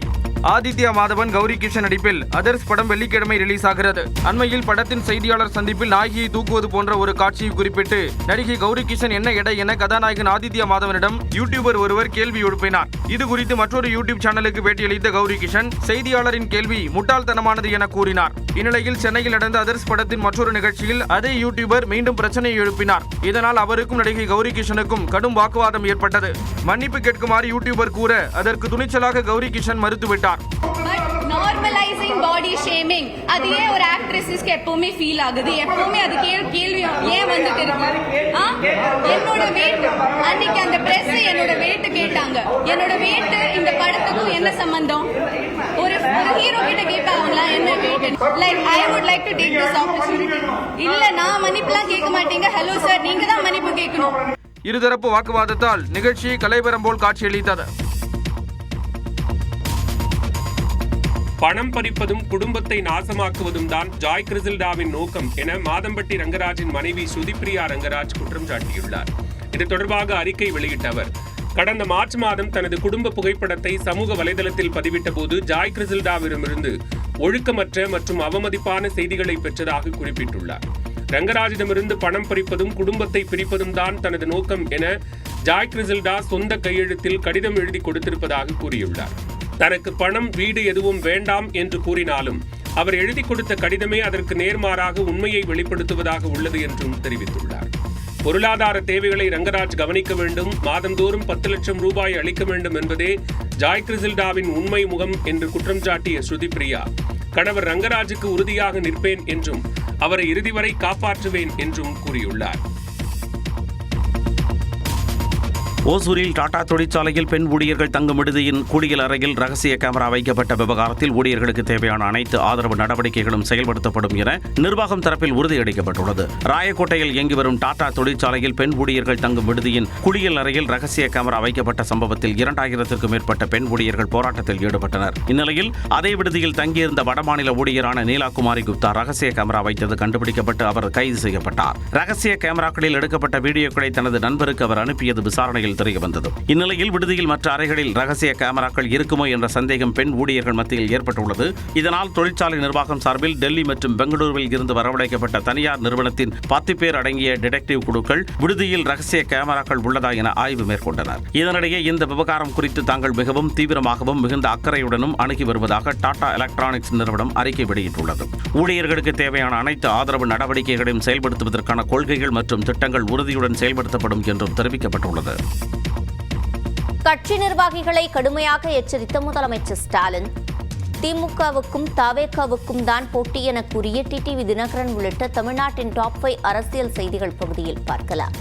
ஆதித்யா மாதவன், கௌரி கிஷன் நடிப்பில் அதர்ஸ் படம் வெள்ளிக்கிழமை ரிலீஸ் ஆகிறது. அண்மையில் படத்தின் செய்தியாளர் சந்திப்பில் நாயகியை தூக்குவது போன்ற ஒரு காட்சியை குறிப்பிட்டு நடிகை கௌரி கிஷன் என்ன எடை என கதாநாயகன் ஆதித்யா மாதவனிடம் யூடியூபர் ஒருவர் கேள்வி எழுப்பினார். இது குறித்து மற்றொரு யூடியூப் சேனலுக்கு பேட்டியளித்த கௌரி கிஷன் செய்தியாளரின் கேள்வி முட்டாள்தனமானது என கூறினார். இந்நிலையில் சென்னையில் நடந்த அதர்ஸ் படத்தின் மற்றொரு நிகழ்ச்சியில் அதே யூடியூபர் மீண்டும் பிரச்சனையை எழுப்பினார். இதனால் அவருக்கும் நடிகை கௌரி கிஷனுக்கும் கடும் வாக்குவாதம் ஏற்பட்டது. மன்னிப்பு கேட்குமாறு யூடியூபர் கூற அதற்கு துணிச்சலாக கௌரி கிஷன் மறுத்துவிட்டார். நார்மலைசிங் பாடி ஷேமிங் அது ஏன் ஒரு ஆக்ட்ரஸஸ்க்கு எப்பவுமே ஃபீல் ஆகுது? எப்பவுமே அது கேள்வி ஏன் வந்துட்டு இருக்கு? என்னோட வெயிட் அன்னைக்கு அந்த பிரஸ் என்னோட வெயிட் கேட்டாங்க. என்னோட வெயிட் இந்த படத்துக்கும் என்ன சம்பந்தம்? ஒரு ஹீரோ கிட்ட கேட்பாங்களா என்ன wait? Like I would like to take this opportunity. இல்ல நான் மன்னிப்புலாம் கேட்க மாட்டீங்க. ஹலோ சார், நீங்க தான் மன்னிப்பு கேட்கணும். இருதரப்பு வாக்குவாதத்தால் நிகழ்ச்சி கலைவரம் போல் காட்சியளித்தது. பணம் பறிப்பதும் குடும்பத்தை நாசமாக்குவதும் தான் ஜாய் கிறிசல்டாவின் நோக்கம் என மாதம்பட்டி ரங்கராஜின் மனைவி சுதிப்பிரியா ரங்கராஜ் குற்றம் சாட்டியுள்ளார். இது தொடர்பாக அறிக்கை வெளியிட்ட அவர், கடந்த மார்ச் மாதம் தனது குடும்ப புகைப்படத்தை சமூக வலைதளத்தில் பதிவிட்ட போது ஜாய் கிறிசல்டாவிடமிருந்து ஒழுக்கமற்ற மற்றும் அவமதிப்பான செய்திகளை பெற்றதாக குறிப்பிட்டுள்ளார். ரங்கராஜிடமிருந்து பணம் பறிப்பதும் குடும்பத்தை பிரிப்பதும் தான் தனது நோக்கம் என ஜாய் கிறிசல்டா சொந்த கையெழுத்தில் கடிதம் எழுதி கொடுத்திருப்பதாக கூறியுள்ளார். தனக்கு பணம், வீடு எதுவும் வேண்டாம் என்று கூறினாலும் அவர் எழுதி கொடுத்த கடிதமே அதற்கு நேர்மாறாக உண்மையை வெளிப்படுத்துவதாக உள்ளது என்றும் தெரிவித்துள்ளார். பொருளாதார தேவைகளை ரங்கராஜ் கவனிக்க வேண்டும், மாதந்தோறும் 10 லட்சம் ரூபாய் அளிக்க வேண்டும் என்பதே ஜாய் கிறிசல்டாவின் உண்மை முகம் என்று குற்றம் சாட்டிய ஸ்ருதிப்பிரியா, கணவர் ரங்கராஜுக்கு உறுதியாக நிற்பேன் என்றும் அவரை இறுதி வரை காப்பாற்றுவேன் என்றும் கூறியுள்ளார். ஓசூரில் டாடா தொழிற்சாலையில் பெண் ஊழியர்கள் தங்கும் விடுதியின் குளியல் அறையில் ரகசிய கேமரா வைக்கப்பட்ட விவகாரத்தில் ஊழியர்களுக்கு தேவையான அனைத்து ஆதரவு நடவடிக்கைகளும் செயல்படுத்தப்படும் என நிர்வாகம் தரப்பில் உறுதியளிக்கப்பட்டுள்ளது. ராயக்கோட்டையில் இயங்கி வரும் டாடா தொழிற்சாலையில் பெண் ஊழியர்கள் தங்கும் விடுதியின் குளியல் அறையில் ரகசிய கேமரா வைக்கப்பட்ட சம்பவத்தில் 2000க்கும் மேற்பட்ட பெண் ஊழியர்கள் போராட்டத்தில் ஈடுபட்டனர். இந்நிலையில் அதே விடுதியில் தங்கியிருந்த வடமாநில ஊழியரான நீலாகுமாரி குப்தா ரகசிய கேமரா வைத்தது கண்டுபிடிக்கப்பட்டு அவர் கைது செய்யப்பட்டார். ரகசிய கேமராக்களில் எடுக்கப்பட்ட வீடியோக்களை தனது நண்பருக்கு அவர் அனுப்பியது விசாரணையில் தெரியவந்தது. இந்நிலையில் விடுதியில் மற்ற அறைகளில் ரகசிய கேமராக்கள் இருக்குமோ என்ற சந்தேகம் பெண் ஊழியர்கள் மத்தியில் ஏற்பட்டுள்ளது. இதனால் தொழிற்சாலை நிர்வாகம் சார்பில் டெல்லி மற்றும் பெங்களூருவில் இருந்து வரவழைக்கப்பட்ட தனியார் நிறுவனத்தின் 10 பேர் அடங்கிய டிடெக்டிவ் குழுக்கள் விடுதியில் ரகசிய கேமராக்கள் உள்ளதா என ஆய்வு மேற்கொண்டனர். இதனிடையே இந்த விவகாரம் குறித்து தாங்கள் மிகவும் தீவிரமாகவும் மிகுந்த அக்கறையுடனும் அணுகி வருவதாக டாடா எலக்ட்ரானிக்ஸ் நிறுவனம் அறிக்கை வெளியிட்டுள்ளது. ஊழியர்களுக்கு தேவையான அனைத்து ஆதரவு நடவடிக்கைகளையும் செயல்படுத்துவதற்கான கொள்கைகள் மற்றும் திட்டங்கள் உறுதியுடன் செயல்படுத்தப்படும் என்றும் தெரிவிக்கப்பட்டுள்ளது. கட்சி நிர்வாகிகளை கடுமையாக எச்சரித்த முதலமைச்சர் ஸ்டாலின், திமுகவுக்கும் தவேகாவுக்கும் தான் போட்டி என கூறிய டிடிவி தினகரன் உள்ளிட்ட தமிழ்நாட்டின் டாப் 5 அரசியல் செய்திகள் பகுதியில் பார்க்கலாம்.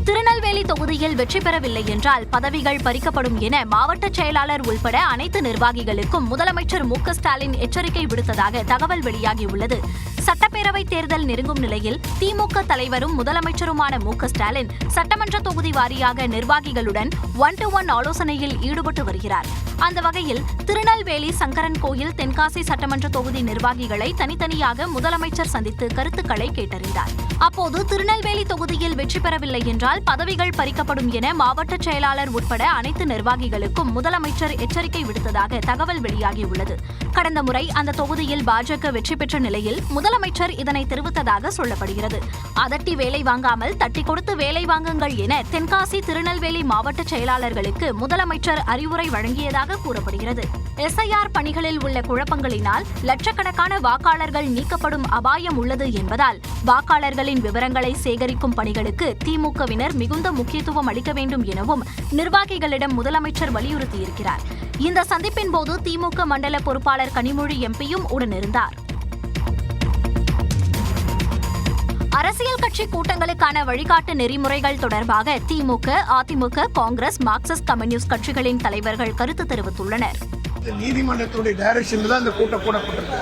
திருநெல்வேலி தொகுதியில் வெற்றி பெறவில்லை என்றால் பதவிகள் பறிக்கப்படும் என மாவட்ட செயலாளர் உள்பட அனைத்து நிர்வாகிகளுக்கும் முதலமைச்சர் மு.க. ஸ்டாலின் எச்சரிக்கை விடுத்ததாக தகவல் வெளியாகியுள்ளது. சட்டப்பேரவை தேர்தல் நெருங்கும் நிலையில் திமுக தலைவரும் முதலமைச்சருமான மு.க. ஸ்டாலின் சட்டமன்ற தொகுதி வாரியாக நிர்வாகிகளுடன் 1-to-1 ஆலோசனையில் ஈடுபட்டு வருகிறார். அந்த வகையில் திருநெல்வேலி சங்கரன் கோயில் தென்காசி சட்டமன்ற தொகுதி நிர்வாகிகளை தனித்தனியாக முதலமைச்சர் சந்தித்து கருத்துக்களை கேட்டறிந்தார். அப்போது திருநெல்வேலி தொகுதியில் வெற்றி பெறவில்லை என்றால் பதவிகள் பறிக்கப்படும் என மாவட்ட செயலாளர் உட்பட அனைத்து நிர்வாகிகளுக்கும் முதலமைச்சர் எச்சரிக்கை விடுத்ததாக தகவல் வெளியாகியுள்ளது. கடந்த முறை அந்த தொகுதியில் பாஜக வெற்றி பெற்ற நிலையில் முதலமைச்சர் இதனை தெரிவித்ததாக சொல்லப்படுகிறது. அதட்டி வேலை வாங்காமல் தட்டி கொடுத்து வேலை வாங்குங்கள் என தென்காசி திருநெல்வேலி மாவட்ட செயலாளர்களுக்கு முதலமைச்சர் அறிவுரை வழங்கியதாக கூறப்படுகிறது. எஸ்ஐஆர் பணிகளில் உள்ள குழப்பங்களினால் லட்சக்கணக்கான வாக்காளர்கள் நீக்கப்படும் அபாயம் உள்ளது என்பதால் வாக்காளர்களின் விவரங்களை சேகரிக்கும் பணிகளுக்கு திமுகவினர் மிகுந்த முக்கியத்துவம் அளிக்க வேண்டும் எனவும் நிர்வாகிகளிடம் முதலமைச்சர் வலியுறுத்தியிருக்கிறார். இந்த சந்திப்பின் போது திமுக மண்டல பொறுப்பாளர் கனிமொழி எம்பியும் உடனிருந்தார். அரசியல் கட்சி கூட்டங்களுக்கான வழிகாட்டு நெறிமுறைகள் தொடர்பாக திமுக, அதிமுக, காங்கிரஸ், மார்க்சிஸ்ட் கம்யூனிஸ்ட் கட்சிகளின் தலைவர்கள் கருத்து தெரிவித்துள்ளனர். நீதிமன்றத்துடைய டைரக்ஷன்ல தான் இந்த கூட்டம் கூடப்பட்டிருக்கு.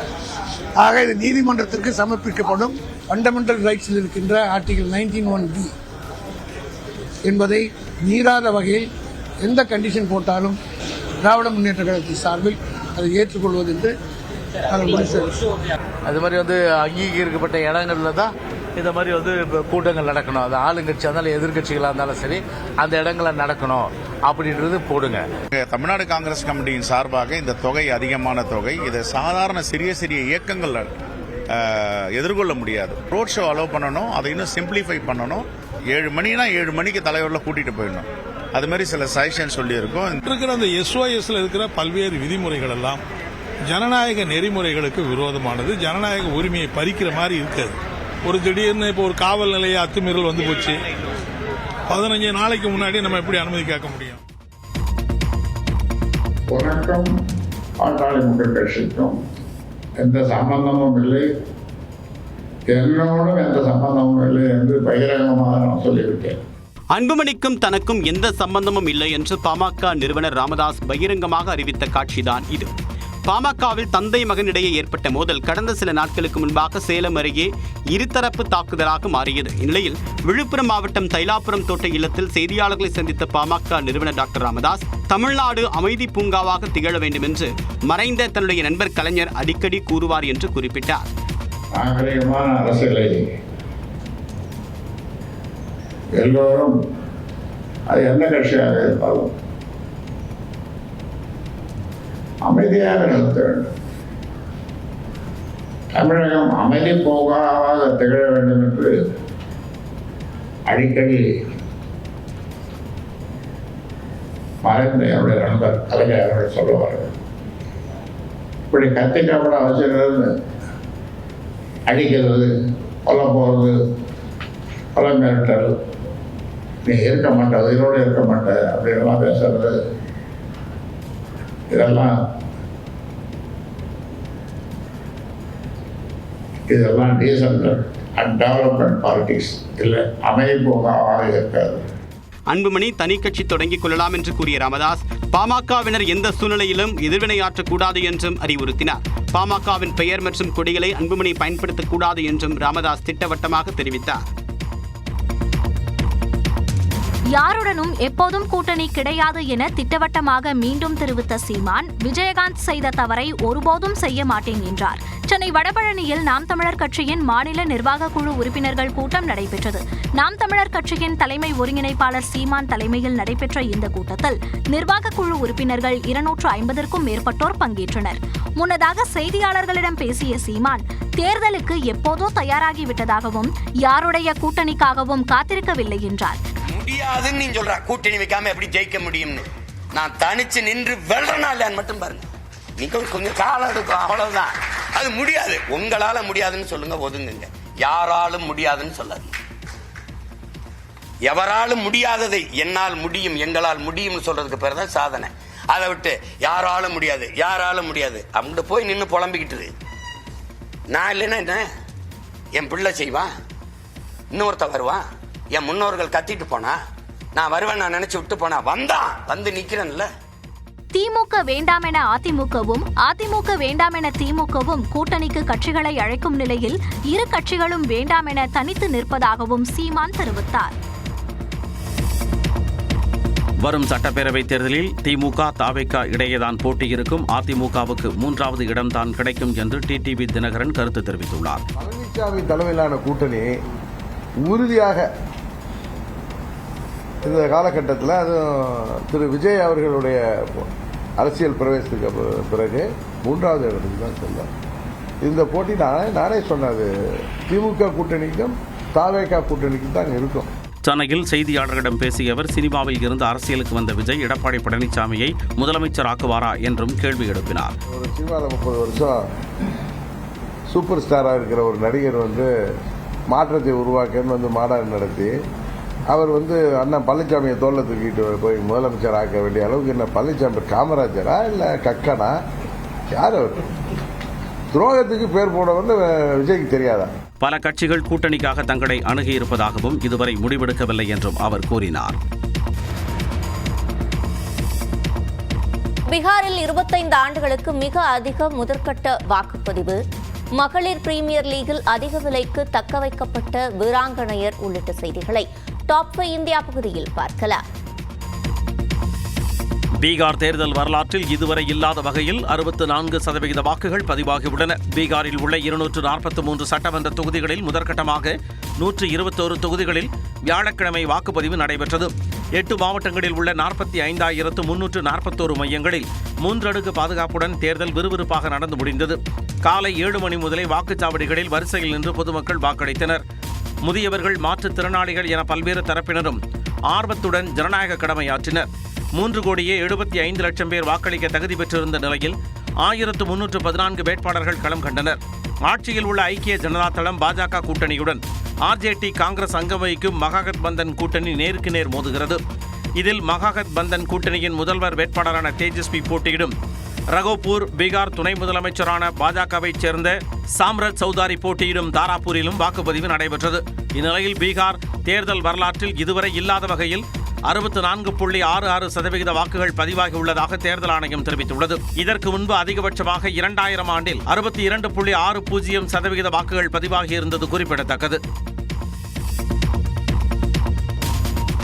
ஆக இது நீதிமன்றத்திற்கு சமர்ப்பிக்கப்படும் ஃபண்டமெண்டல் ரைட்ஸில் இருக்கின்ற ஆர்டிகல் 19(1)(b) என்பதை மீறாத வகையில் எந்த கண்டிஷன் போட்டாலும் திராவிட முன்னேற்ற கழகத்தின் சார்பில் அதை ஏற்றுக்கொள்வது என்று அது மாதிரி அங்கீகரிக்கப்பட்ட இடங்கள்ல தான் இந்த மாதிரி கூட்டங்கள் நடக்கணும். அது ஆளுங்கட்சியாக இருந்தாலும் எதிர்கட்சிகளாக இருந்தாலும் சரி அந்த இடங்கள்ல நடக்கணும் அப்படின்றது போடுங்க. தமிழ்நாடு காங்கிரஸ் கமிட்டியின் சார்பாக இந்த தொகை அதிகமான தொகை, இதை சாதாரண சிறிய சிறிய இயக்கங்கள் எதிர்கொள்ள முடியாது. ரோட் ஷோ அலோவ் பண்ணணும், அதை இன்னும் சிம்பிளிஃபை பண்ணணும். 7 மணினா 7 மணிக்கு தலைவரில் கூட்டிட்டு போயிடணும். அது மாதிரி சில சஜஷன் சொல்லியிருக்கோம். இருக்கிற அந்த SOSல இருக்கிற பல்வேறு விதிமுறைகள் எல்லாம் ஜனநாயக நெறிமுறைகளுக்கு விரோதமானது, ஜனநாயக உரிமையை பறிக்கிற மாதிரி இருக்காது. ஒரு திடீர்னு இப்போ ஒரு காவல் நிலைய அத்துமீறல் வந்து போச்சு, 15 நாளைக்கு முன்னாடி நம்ம எப்படி அனுமதி கேட்க முடியும்? உனக்கும் பாட்டாளி மக்கள் கட்சிக்கும் எந்த சம்பந்தமும் இல்லை, என்னோடும் எந்த சம்பந்தமும் இல்லை என்று பகிரங்கமாக நான் சொல்லியிருக்கேன். அன்புமணிக்கும் தனக்கும் எந்த சம்பந்தமும் இல்லை என்று பாமக நிறுவனர் ராமதாஸ் பகிரங்கமாக அறிவித்த காட்சிதான் இது. பாமகவில் தந்தை மகனிடையே ஏற்பட்ட மோதல் கடந்த சில நாட்களுக்கு முன்பாக சேலம் அருகே இருதரப்பு தாக்குதலாக மாறியது. இந்நிலையில் விழுப்புரம் மாவட்டம் தைலாபுரம் தோட்ட இல்லத்தில் செய்தியாளர்களை சந்தித்த பாமக நிறுவனர் டாக்டர் ராமதாஸ் தமிழ்நாடு அமைதி பூங்காவாக திகழ வேண்டும் என்று மறைந்த தன்னுடைய நண்பர் கலைஞர் அடிக்கடி கூறுவார் என்று குறிப்பிட்டார். நாகரிகமான அரசியலை எல்லோரும் அது எந்த கட்சியாக இருந்தாலும் அமைதியாக நடத்த வேண்டும். தமிழகம் அமைதி போகாவாக திகழ வேண்டும் என்று அடிக்கடி மறைந்த என்னுடைய நண்பர் கலைஞர் அவர்கள் சொல்லுவார்கள். இப்படி கத்திக்கப்பட வச்சிருந்து அடிக்கிறது, கொல்ல போகிறது, கொலை மிரட்டல், நீ இருக்க மாட்ட, உயிரோடு இருக்க மாட்ட அப்படின்லாம் பேசுறது, இதெல்லாம் டீசன்ட் அண்ட் டெவலப்மெண்ட் பாலிடிக்ஸ் இல்லை, அமைதி போகாவாக இருக்காது. அன்புமணி தனி கட்சி தொடங்கிக் கொள்ளலாம் என்று கூறிய ராமதாஸ் பாமகவினர் எந்த சூழ்நிலையிலும் எதிர்வினையாற்றக்கூடாது என்றும் அறிவுறுத்தினார். பாமகவின் பெயர் மற்றும் கொடிகளை அன்புமணி பயன்படுத்தக்கூடாது என்றும் ராமதாஸ் திட்டவட்டமாக தெரிவித்தார். யாருடனும் எப்போதும் கூட்டணி கிடையாது என திட்டவட்டமாக மீண்டும் தெரிவித்த சீமான், விஜயகாந்த் செய்த தவறை ஒருபோதும் செய்ய மாட்டேன் என்றார். சென்னை வடபழனியில் நாம் தமிழர் கட்சியின் மாநில நிர்வாக குழு உறுப்பினர்கள் கூட்டம் நடைபெற்றது. நாம் தமிழர் கட்சியின் தலைமை ஒருங்கிணைப்பாளர் சீமான் தலைமையில் நடைபெற்ற இந்த கூட்டத்தில் நிர்வாக குழு உறுப்பினர்கள் 250க்கும் மேற்பட்டோர் பங்கேற்றனர். முன்னதாக செய்தியாளர்களிடம் பேசிய சீமான், தேர்தலுக்கு எப்போதோ தயாராகிவிட்டதாகவும் யாருடைய கூட்டணிக்காகவும் காத்திருக்கவில்லை என்றார். முடியாதுன்னு நீ சொல்ற, கூட்டணி வைக்காம எப்படி ஜெயிக்க முடியும்னு. நான் தனிச்சு நின்று வெல்றனா இல்லையான்னு மட்டும் பாருங்க. நீங்க கொஞ்சம் காலம் எடுக்கும், அவ்வளவுதான். அது முடியாது, உங்களால முடியாதுன்னு சொல்லுங்க, ஒதுங்குங்க. யாராலும் முடியாதுன்னு சொல்லாது. எவராலும் முடியாததை என்னால் முடியும், எங்களால் முடியும்னு சொல்றதுக்கு பேர் தான் சாதனை. அதை விட்டு யாராலும் முடியாது, யாராலும் முடியாது அவங்க போய் நின்று புலம்பிக்கிட்டு, நான் இல்லைன்னா என்ன, என் பிள்ளை செய்வான், இன்னொருத்த வருவான், என் முன்னோர்கள் கத்திட்டு போனா, நான் வருவேன் நான் நினைச்சு விட்டு போனா, வந்து நிக்கிறேன்ல. திமுக வேண்டாம் என அதிமுகவும், அதிமுக வேண்டாம் என திமுகவும் கூட்டணிக்கு கட்சிகளை அழைக்கும் நிலையில் இரு கட்சிகளும் வேண்டாம் என தனித்து நிற்பதாகவும் சீமான் தெரிவித்தார். வரும் சட்டப்பேரவைத் தேர்தலில் திமுக தவேக இடையேதான் போட்டி இருக்கும். அதிமுகவுக்கு 3வது இடம்தான் கிடைக்கும் என்று டிடிவி தினகரன் கருத்து தெரிவித்துள்ளார். பழனிசாமி தலைமையிலான கூட்டணி உறுதியாக இந்த காலகட்டத்தில், அதுவும் திரு விஜய் அவர்களுடைய அரசியல் பிரவேசத்துக்கு பிறகு 3வது இடத்துக்கு தான் செல்லும். இந்த போட்டி நானே சொன்னது திமுக கூட்டணிக்கும் தவேக கூட்டணிக்கும் தான் இருக்கும். சென்னையில் செய்தியாளர்களிடம் பேசிய அவர், சினிமாவில் இருந்து அரசியலுக்கு வந்த விஜய் எடப்பாடி பழனிசாமியை முதலமைச்சர் ஆக்குவாரா என்றும் கேள்வி எழுப்பினார். ஒரு சினிமாவில் 30 வருஷம் சூப்பர் ஸ்டாராக இருக்கிற ஒரு நடிகர் மாற்றத்தை உருவாக்கன்னு மாநாடு நடத்தி அவர் அண்ணன் பழனிசாமியை தோல்ல தூக்கிட்டு போய் முதலமைச்சர் ஆக்க வேண்டிய அளவுக்கு என்ன பழனிசாமி காமராஜரா இல்லை கக்கனா? யார் அவர்? துரோகத்துக்கு பேர் போட விஜய்க்கு தெரியாதா? பல கட்சிகள் கூட்டணிக்காக தங்களை அணுகியிருப்பதாகவும் இதுவரை முடிவெடுக்கவில்லை என்றும் அவர் கூறினார். பீகாரில் 25 ஆண்டுகளுக்கு மிக அதிக முதற்கட்ட வாக்குப்பதிவு. மகளிர் பிரீமியர் லீகில் அதிக விலைக்கு தக்க வைக்கப்பட்ட வீராங்கனையர் உள்ளிட்ட செய்திகளை டாப் 5 இந்தியா பகுதியில் பார்க்கலாம். பீகார் தேர்தல் வரலாற்றில் இதுவரை இல்லாத வகையில் 64% வாக்குகள் பதிவாகியுள்ளன. பீகாரில் உள்ள 243 சட்டமன்ற தொகுதிகளில் முதற்கட்டமாக 121 தொகுதிகளில் வியாழக்கிழமை வாக்குப்பதிவு நடைபெற்றது. 8 மாவட்டங்களில் உள்ள 45,341 மையங்களில் 3 அடுக்கு பாதுகாப்புடன் தேர்தல் விறுவிறுப்பாக நடந்து முடிந்தது. காலை 7 மணி முதலே வாக்குச்சாவடிகளில் வரிசையில் நின்று பொதுமக்கள் வாக்களித்தனர். முதியவர்கள், மாற்றுத்திறனாளிகள் என பல்வேறு தரப்பினரும் ஆர்வத்துடன் ஜனநாயக கடமையாற்றினர். 3,75,00,000 பேர் வாக்களிக்க தகுதி பெற்றிருந்த நிலையில் 1314 வேட்பாளர்கள் களம் கண்டனர். ஆட்சியில் உள்ள ஐக்கிய ஜனதா தளம் பாஜக கூட்டணியுடன் ஆர்ஜேடி காங்கிரஸ் அங்கம் வகிக்கும் மகாகத்பந்தன் கூட்டணி நேருக்கு நேர் மோதுகிறது. இதில் மகாகத்பந்தன் கூட்டணியின் முதல்வர் வேட்பாளரான தேஜஸ்வி போட்டியிடும். ரகோபூர் பீகார் துணை முதலமைச்சரான பாஜகவைச் சேர்ந்த சாம்ரத் சௌதாரி போட்டியிடும் தாராபூரிலும் வாக்குப்பதிவு நடைபெற்றது. இந்நிலையில் பீகார் தேர்தல் வரலாற்றில் இதுவரை இல்லாத வகையில் 64.66% வாக்குகள் பதிவாகியுள்ளதாக தேர்தல் ஆணையம் தெரிவித்துள்ளது. இதற்கு முன்பு அதிகபட்சமாக 2000 ஆண்டில் 62.60% வாக்குகள் பதிவாகியிருந்தது குறிப்பிடத்தக்கது.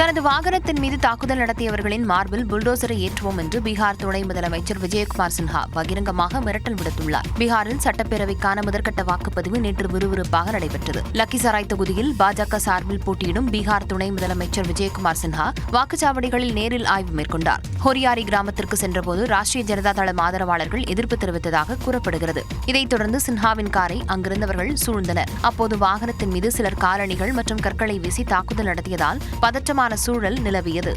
தனது வாகனத்தின் மீது தாக்குதல் நடத்தியவர்களின் மார்பில் புல்டோசரை ஏற்றுவோம் என்று பீகார் துணை முதலமைச்சர் விஜயகுமார் சின்ஹா பகிரங்கமாக மிரட்டல் விடுத்துள்ளார். பீகாரில் சட்டப்பேரவைக்கான முதற்கட்ட வாக்குப்பதிவு நேற்று விறுவிறுப்பாக நடைபெற்றது. லக்கிசராய் தொகுதியில் பாஜக சார்பில் போட்டியிடும் பீகார் துணை முதலமைச்சர் விஜயகுமார் சின்ஹா வாக்குச்சாவடிகளில் நேரில் ஆய்வு மேற்கொண்டார். ஹொரியாரி கிராமத்திற்கு சென்றபோது ராஷ்டிரிய ஜனதா தளம் ஆதரவாளர்கள் எதிர்ப்பு தெரிவித்ததாக கூறப்படுகிறது. இதைத் தொடர்ந்து சின்ஹாவின் காரை அங்கிருந்தவர்கள் சூழ்ந்தனர். அப்போது வாகனத்தின் மீது சிலர் காலணிகள் மற்றும் கற்களை வீசி தாக்குதல் நடத்தியதால் பதற்றமான சூழல் நிலவியது.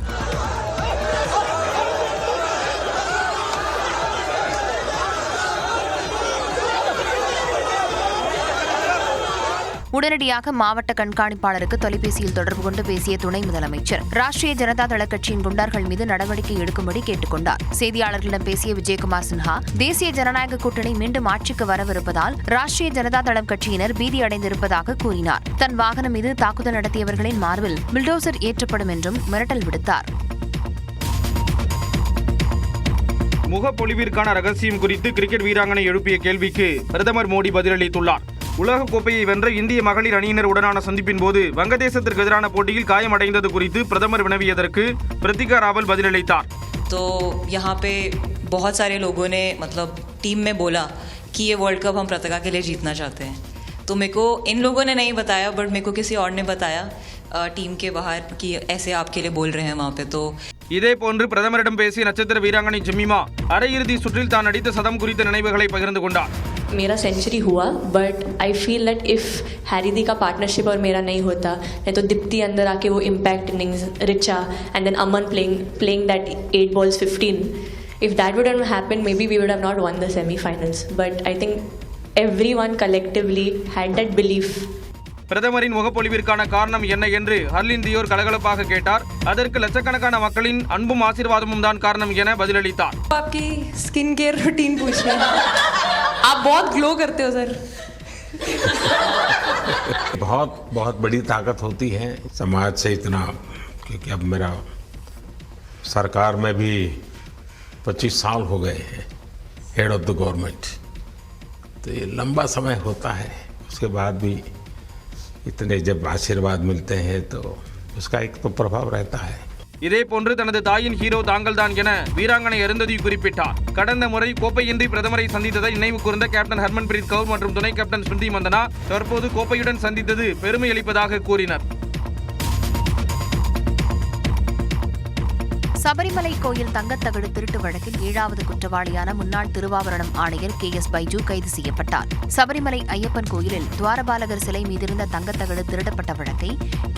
உடனடியாக மாவட்ட கண்காணிப்பாளருக்கு தொலைபேசியில் தொடர்பு கொண்டு பேசிய துணை முதலமைச்சர் ராஷ்டிரிய ஜனதா தள கட்சியின் குண்டர்கள் மீது நடவடிக்கை எடுக்கும்படி கேட்டுக் கொண்டார். செய்தியாளர்களிடம் பேசிய விஜயகுமார் சின்ஹா தேசிய ஜனநாயக கூட்டணி மீண்டும் ஆட்சிக்கு வரவிருப்பதால் ராஷ்டிரிய ஜனதா தளம் கட்சியினர் பீதியடைந்திருப்பதாக கூறினார். தன் வாகனம் மீது தாக்குதல் நடத்தியவர்களின் மார்பில் புல்டோசர் ஏற்றப்படும் என்றும் மிரட்டல் விடுத்தார். முகப்பொலிவிற்கான ரகசியம் குறித்து கிரிக்கெட் வீராங்கனை எழுப்பிய கேள்விக்கு பிரதமர் மோடி பதிலளித்துள்ளார். உலகக் கோப்பையை வென்ற இந்திய மகளிர் அணியினர் உடனான சந்திப்பின் போது வங்கதேசத்திற்கு எதிரான போட்டியில் காயமடைந்தது குறித்து பிரதமர் வினவியதற்கு பிரத்திகா ராவல் பதிலளித்தார். तो यहाँ पे बहुत सारे लोगों ने मतलब टीम में बोला कि ये वर्ल्ड कप हम प्रतिका के लिए जीतना चाहते हैं. तो मेरे को इन लोगों ने नहीं बताया बट मेरे को किसी और ने बताया टीम के बाहर कि ऐसे आपके लिए बोल रहे हैं वहाँ पे. तो இதேபோன்று பிரதமரிடம் பேசிய நட்சத்திர வீராங்கனை ஜெமிமா அரையிறுதி சுற்றில் தான் அடித்த சதம் குறித்த நினைவுகளை பகிர்ந்து கொண்டார். मेरा सेंचुरी हुआ but I feel that if हैरिदी का पार्टनरशिप और मेरा नहीं होता नहीं तो दीप्ति अंदर आके वो impact innings Richa and then Aman playing that 8 balls 15 if that wouldn't happen maybe we would have not won the semi-finals but I think everyone collectively had that belief. பிரதமரின் முகப்பொலிவிற்கான காரணம் என்ன என்று ஹர்லின் தியோர் கலகலப்பாக கேட்டார். அதற்கு லட்சக்கணக்கான மக்களின் அன்பும் ஆசீர்வாதமும் தான் காரணம் என பதிலளித்தார். आपकी स्किन केयर रूटीन पूछ रहे हैं. आप बहुत ग्लो करते हो सर. बहुत बड़ी ताकत होती है समाज से इतना, क्योंकि अब मेरा सरकार में भी 25 साल हो गए हैं हेड ऑफ द गवर्नमेंट, तो ये लंबा समय होता है. उसके बाद भी इतने जब आशीर्वाद मिलते हैं तो उसका एक तो प्रभाव रहता है. இதேபோன்று தனது தாயின் ஹீரோ தாங்கள்தான் என வீராங்கனை அருந்ததி குறிப்பிட்டார். கடந்த முறை கோப்பையின்றி பிரதமரை சந்தித்ததை நினைவு கூர்ந்த கேப்டன் ஹர்மன்பிரீத் கவுர் மற்றும் துணை கேப்டன் ஸ்மிருதி மந்தனா தற்போது கோப்பையுடன் சந்தித்தது பெருமை அளிப்பதாக கூறினர். சபரிமலை கோயில் தங்கத்தகடு திருட்டு வழக்கில் 7வது குற்றவாளியான முன்னாள் திருவாபரணம் ஆணையர் KS பைஜு கைது செய்யப்பட்டார். சபரிமலை ஐயப்பன் கோயிலில் துவாரபாலகர் சிலை மீதிருந்த தங்கத்தகடு திருடப்பட்ட வழக்கை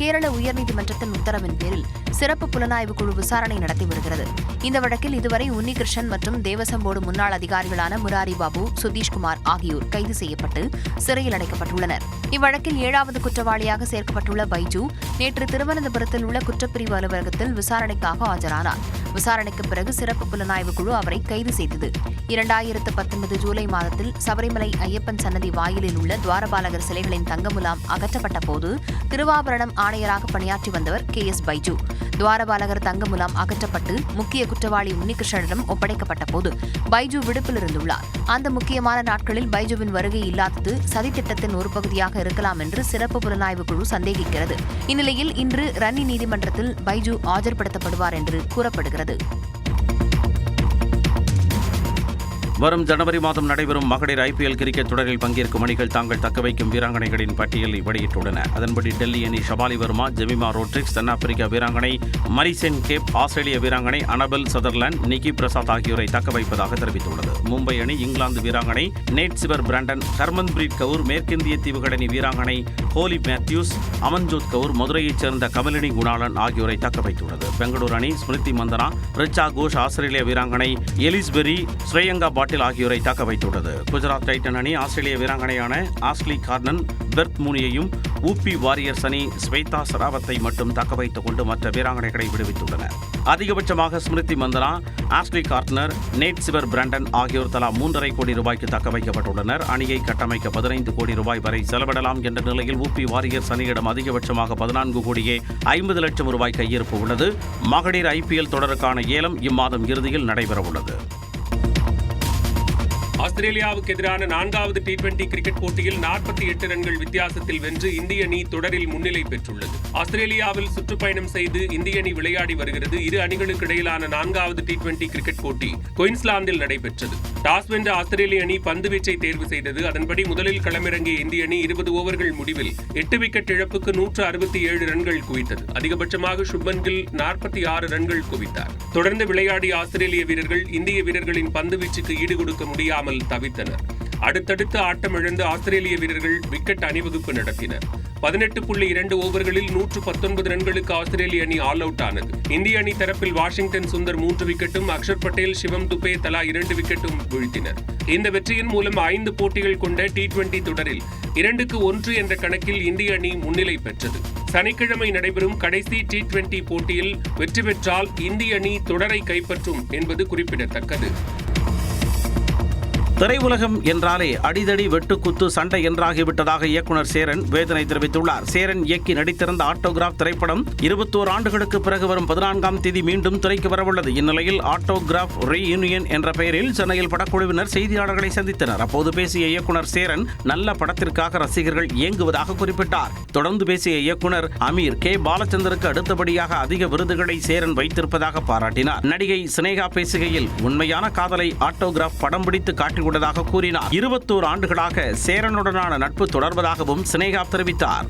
கேரள உயர்நீதிமன்றத்தின் உத்தரவின் பேரில் சிறப்பு புலனாய்வு குழு விசாரணை நடத்தி வருகிறது. இந்த வழக்கில் இதுவரை உன்னிகிருஷ்ணன் மற்றும் தேவசம் போர்டு முன்னாள் அதிகாரிகளான முராரி பாபு, சுதீஷ்குமார் ஆகியோர் கைது செய்யப்பட்டு சிறையில் அடைக்கப்பட்டுள்ளனர். இவ்வழக்கில் 7வது குற்றவாளியாக சேர்க்கப்பட்டுள்ள பைஜு நேற்று திருவனந்தபுரத்தில் உள்ள குற்றப்பிரிவு அலுவலகத்தில் விசாரணைக்காக ஆஜரானார். விசாரணைக்கு பிறகு சிறப்பு புலனாய்வு குழு அவரை கைது செய்தது. 2019 ஜூலை மாதத்தில் சபரிமலை ஐயப்பன் சன்னதி வாயிலில் உள்ள துவாரபாலகர் சிலைகளின் தங்க முலாம் அகற்றப்பட்ட போது திருவாபரணம் ஆணையராக பணியாற்றி வந்தவர் KS பைஜு. துவாரபாலகர் தங்க முலாம் அகற்றப்பட்டு முக்கிய குற்றவாளி உன்னிகிருஷ்ணனிடம் ஒப்படைக்கப்பட்ட போது பைஜு விடுப்பில் இருந்துள்ளார். அந்த முக்கியமான நாட்களில் பைஜுவின் வருகை இல்லாதது சதித்திட்டத்தின் ஒரு பகுதியாக இருக்கலாம் என்று சிறப்பு புலனாய்வு குழு சந்தேகிக்கிறது. இந்நிலையில் இன்று ரன்னி நீதிமன்றத்தில் பைஜு ஆஜர்படுத்தப்படுவார் என்று கூறப்படுகிறது. வரும் ஜனவரி மாதம் நடைபெறும் மகளிர் IPL கிரிக்கெட் தொடரில் பங்கேற்கும் அணிகள் தாங்கள் தக்கவைக்கும் வீராங்கனைகளின் பட்டியலை வெளியிட்டுள்ளன. அதன்படி டெல்லி அணி ஷபாலி வர்மா, ஜெமிமா ரோட்ரிக்ஸ், தென்னாப்பிரிக்க வீராங்கனை மரிசென் கேப், ஆஸ்திரேலிய வீராங்கனை அனபெல் சதர்லாண்ட், நிக்கி பிரசாத் ஆகியோரை தக்கவைப்பதாக தெரிவித்துள்ளது. மும்பை அணி இங்கிலாந்து வீராங்கனை நேட் சிவர் பிராண்டன், ஹர்மன்பிரீத் கவுர், மேற்கிந்திய தீவுகள் அணி வீராங்கனை ஹோலி மேத்யூஸ், அமன்ஜோத் கவுர், மதுரையைச் சேர்ந்த கமலினி குணாளன் ஆகியோரை தக்கவைத்துள்ளது. பெங்களூரு அணி ஸ்மிருதி மந்தனா, ரிச்சா கோஷ், ஆஸ்திரேலிய வீராங்கனை எலிஸ்பெரி, ஸ்ரேயங்கா பாட்டில் ஆகியோரை தக்க வைத்துள்ளது. குஜராத் டைட்டன் அணி ஆஸ்திரேலிய வீராங்கனையான ஆஸ்லி கார்னன், பெர்த் மூனியையும், ஊபி வாரியர்ஸ் அணி ஸ்வேதா சராவத்தை மட்டும் தக்க வைத்துக் கொண்டு மற்ற வீராங்கனைகளை விடுவித்துள்ளனர். அதிகபட்சமாக ஸ்மிருதி மந்தனா, ஆஸ்லி கார்ட்னர், நேட் சிவர் பிராண்டன் ஆகியோர் தலா 3.5 கோடி ரூபாய்க்கு தக்க வைக்கப்பட்டுள்ளனர். அணியை கட்டமைக்க 15 கோடி ரூபாய் வரை செலவிடலாம் என்ற நிலையில் ஊபி வாரியர்ஸ் அணியிடம் அதிகபட்சமாக 14 கோடியே 50 லட்சம் ரூபாய் கையிருப்பு உள்ளது. மகளிர் IPL தொடருக்கான ஏலம் இம்மாதம் இறுதியில் நடைபெறவுள்ளது. ஆஸ்திரேலியாவுக்கு எதிரான 4வது T20 கிரிக்கெட் போட்டியில் 48 ரன்கள் வித்தியாசத்தில் வென்று இந்திய அணி தொடரில் முன்னிலை பெற்றுள்ளது. ஆஸ்திரேலியாவில் சுற்றுப்பயணம் செய்து இந்திய அணி விளையாடி வருகிறது. இரு அணிகளுக்கு இடையிலான 4வது T20 கிரிக்கெட் போட்டி குயின்ஸ்லாந்தில் நடைபெற்றது. டாஸ் வென்ற ஆஸ்திரேலிய அணி பந்து வீச்சை தேர்வு செய்தது. அதன்படி முதலில் களமிறங்கிய இந்திய அணி 20 ஓவர்கள் முடிவில் 8 விக்கெட் இழப்புக்கு 167 ரன்கள் குவித்தது. அதிகபட்சமாக சுப்மன் கில் 46 ரன்கள் குவித்தார். தொடர்ந்து விளையாடிய ஆஸ்திரேலிய வீரர்கள் இந்திய வீரர்களின் பந்து வீச்சுக்கு ஈடு கொடுக்க முடியாமல் தவித்தனர். அடுத்தடுத்து ஆட்டம் இழந்து ஆஸ்திரேலிய வீரர்கள் விக்கெட் அணிவகுப்பு நடத்தினர். 18.2 ஓவர்களில் 119 ரன்களுக்கு ஆஸ்திரேலிய அணி ஆல் அவுட் ஆனது. இந்திய அணி தரப்பில் வாஷிங்டன் சுந்தர் 3 விக்கெட்டும், அக்ஷர் பட்டேல், சிவம் துபே தலா 2 விக்கெட்டும் வீழ்த்தினர். இந்த வெற்றியின் மூலம் 5 போட்டிகள் கொண்ட T20 தொடரில் 2-1 என்ற கணக்கில் இந்திய அணி முன்னிலை பெற்றது. சனிக்கிழமை நடைபெறும் கடைசி T20 போட்டியில் வெற்றி பெற்றால் இந்திய அணி தொடரை கைப்பற்றும் என்பது குறிப்பிடத்தக்கது. திரையுலகம் என்றாலே அடிதடி வெட்டுக்குத்து சண்டை என்றாகிவிட்டதாக இயக்குனர் சேரன் வேதனை தெரிவித்துள்ளார். சேரன் இயக்கி நடித்திருந்த ஆட்டோகிராஃப் திரைப்படம் 21 ஆண்டுகளுக்கு பிறகு வரும் 14ஆம் தேதி மீண்டும் திரைக்கு வரவுள்ளது. இந்நிலையில் ஆட்டோகிராஃப் ரீயூனியன் என்ற பெயரில் சென்னையில் படக்குழுவினர் செய்தியாளர்களை சந்தித்தனர். அப்போது பேசிய இயக்குனர் சேரன் நல்ல படத்திற்காக ரசிகர்கள் இயங்குவதாக குறிப்பிட்டார். தொடர்ந்து பேசிய இயக்குனர் அமீர் கே பாலச்சந்தருக்கு அடுத்தபடியாக அதிக விருதுகளை சேரன் வைத்திருப்பதாக பாராட்டினார். நடிகை சினேகா பேசுகையில் உண்மையான காதலை ஆட்டோகிராஃப் படம் பிடித்து காட்டி உள்ளதாக கூறினார். 21 ஆண்டுகளாக சேரனுடனான நட்பு தொடர்வதாகவும் சினேகா தெரிவித்தார்.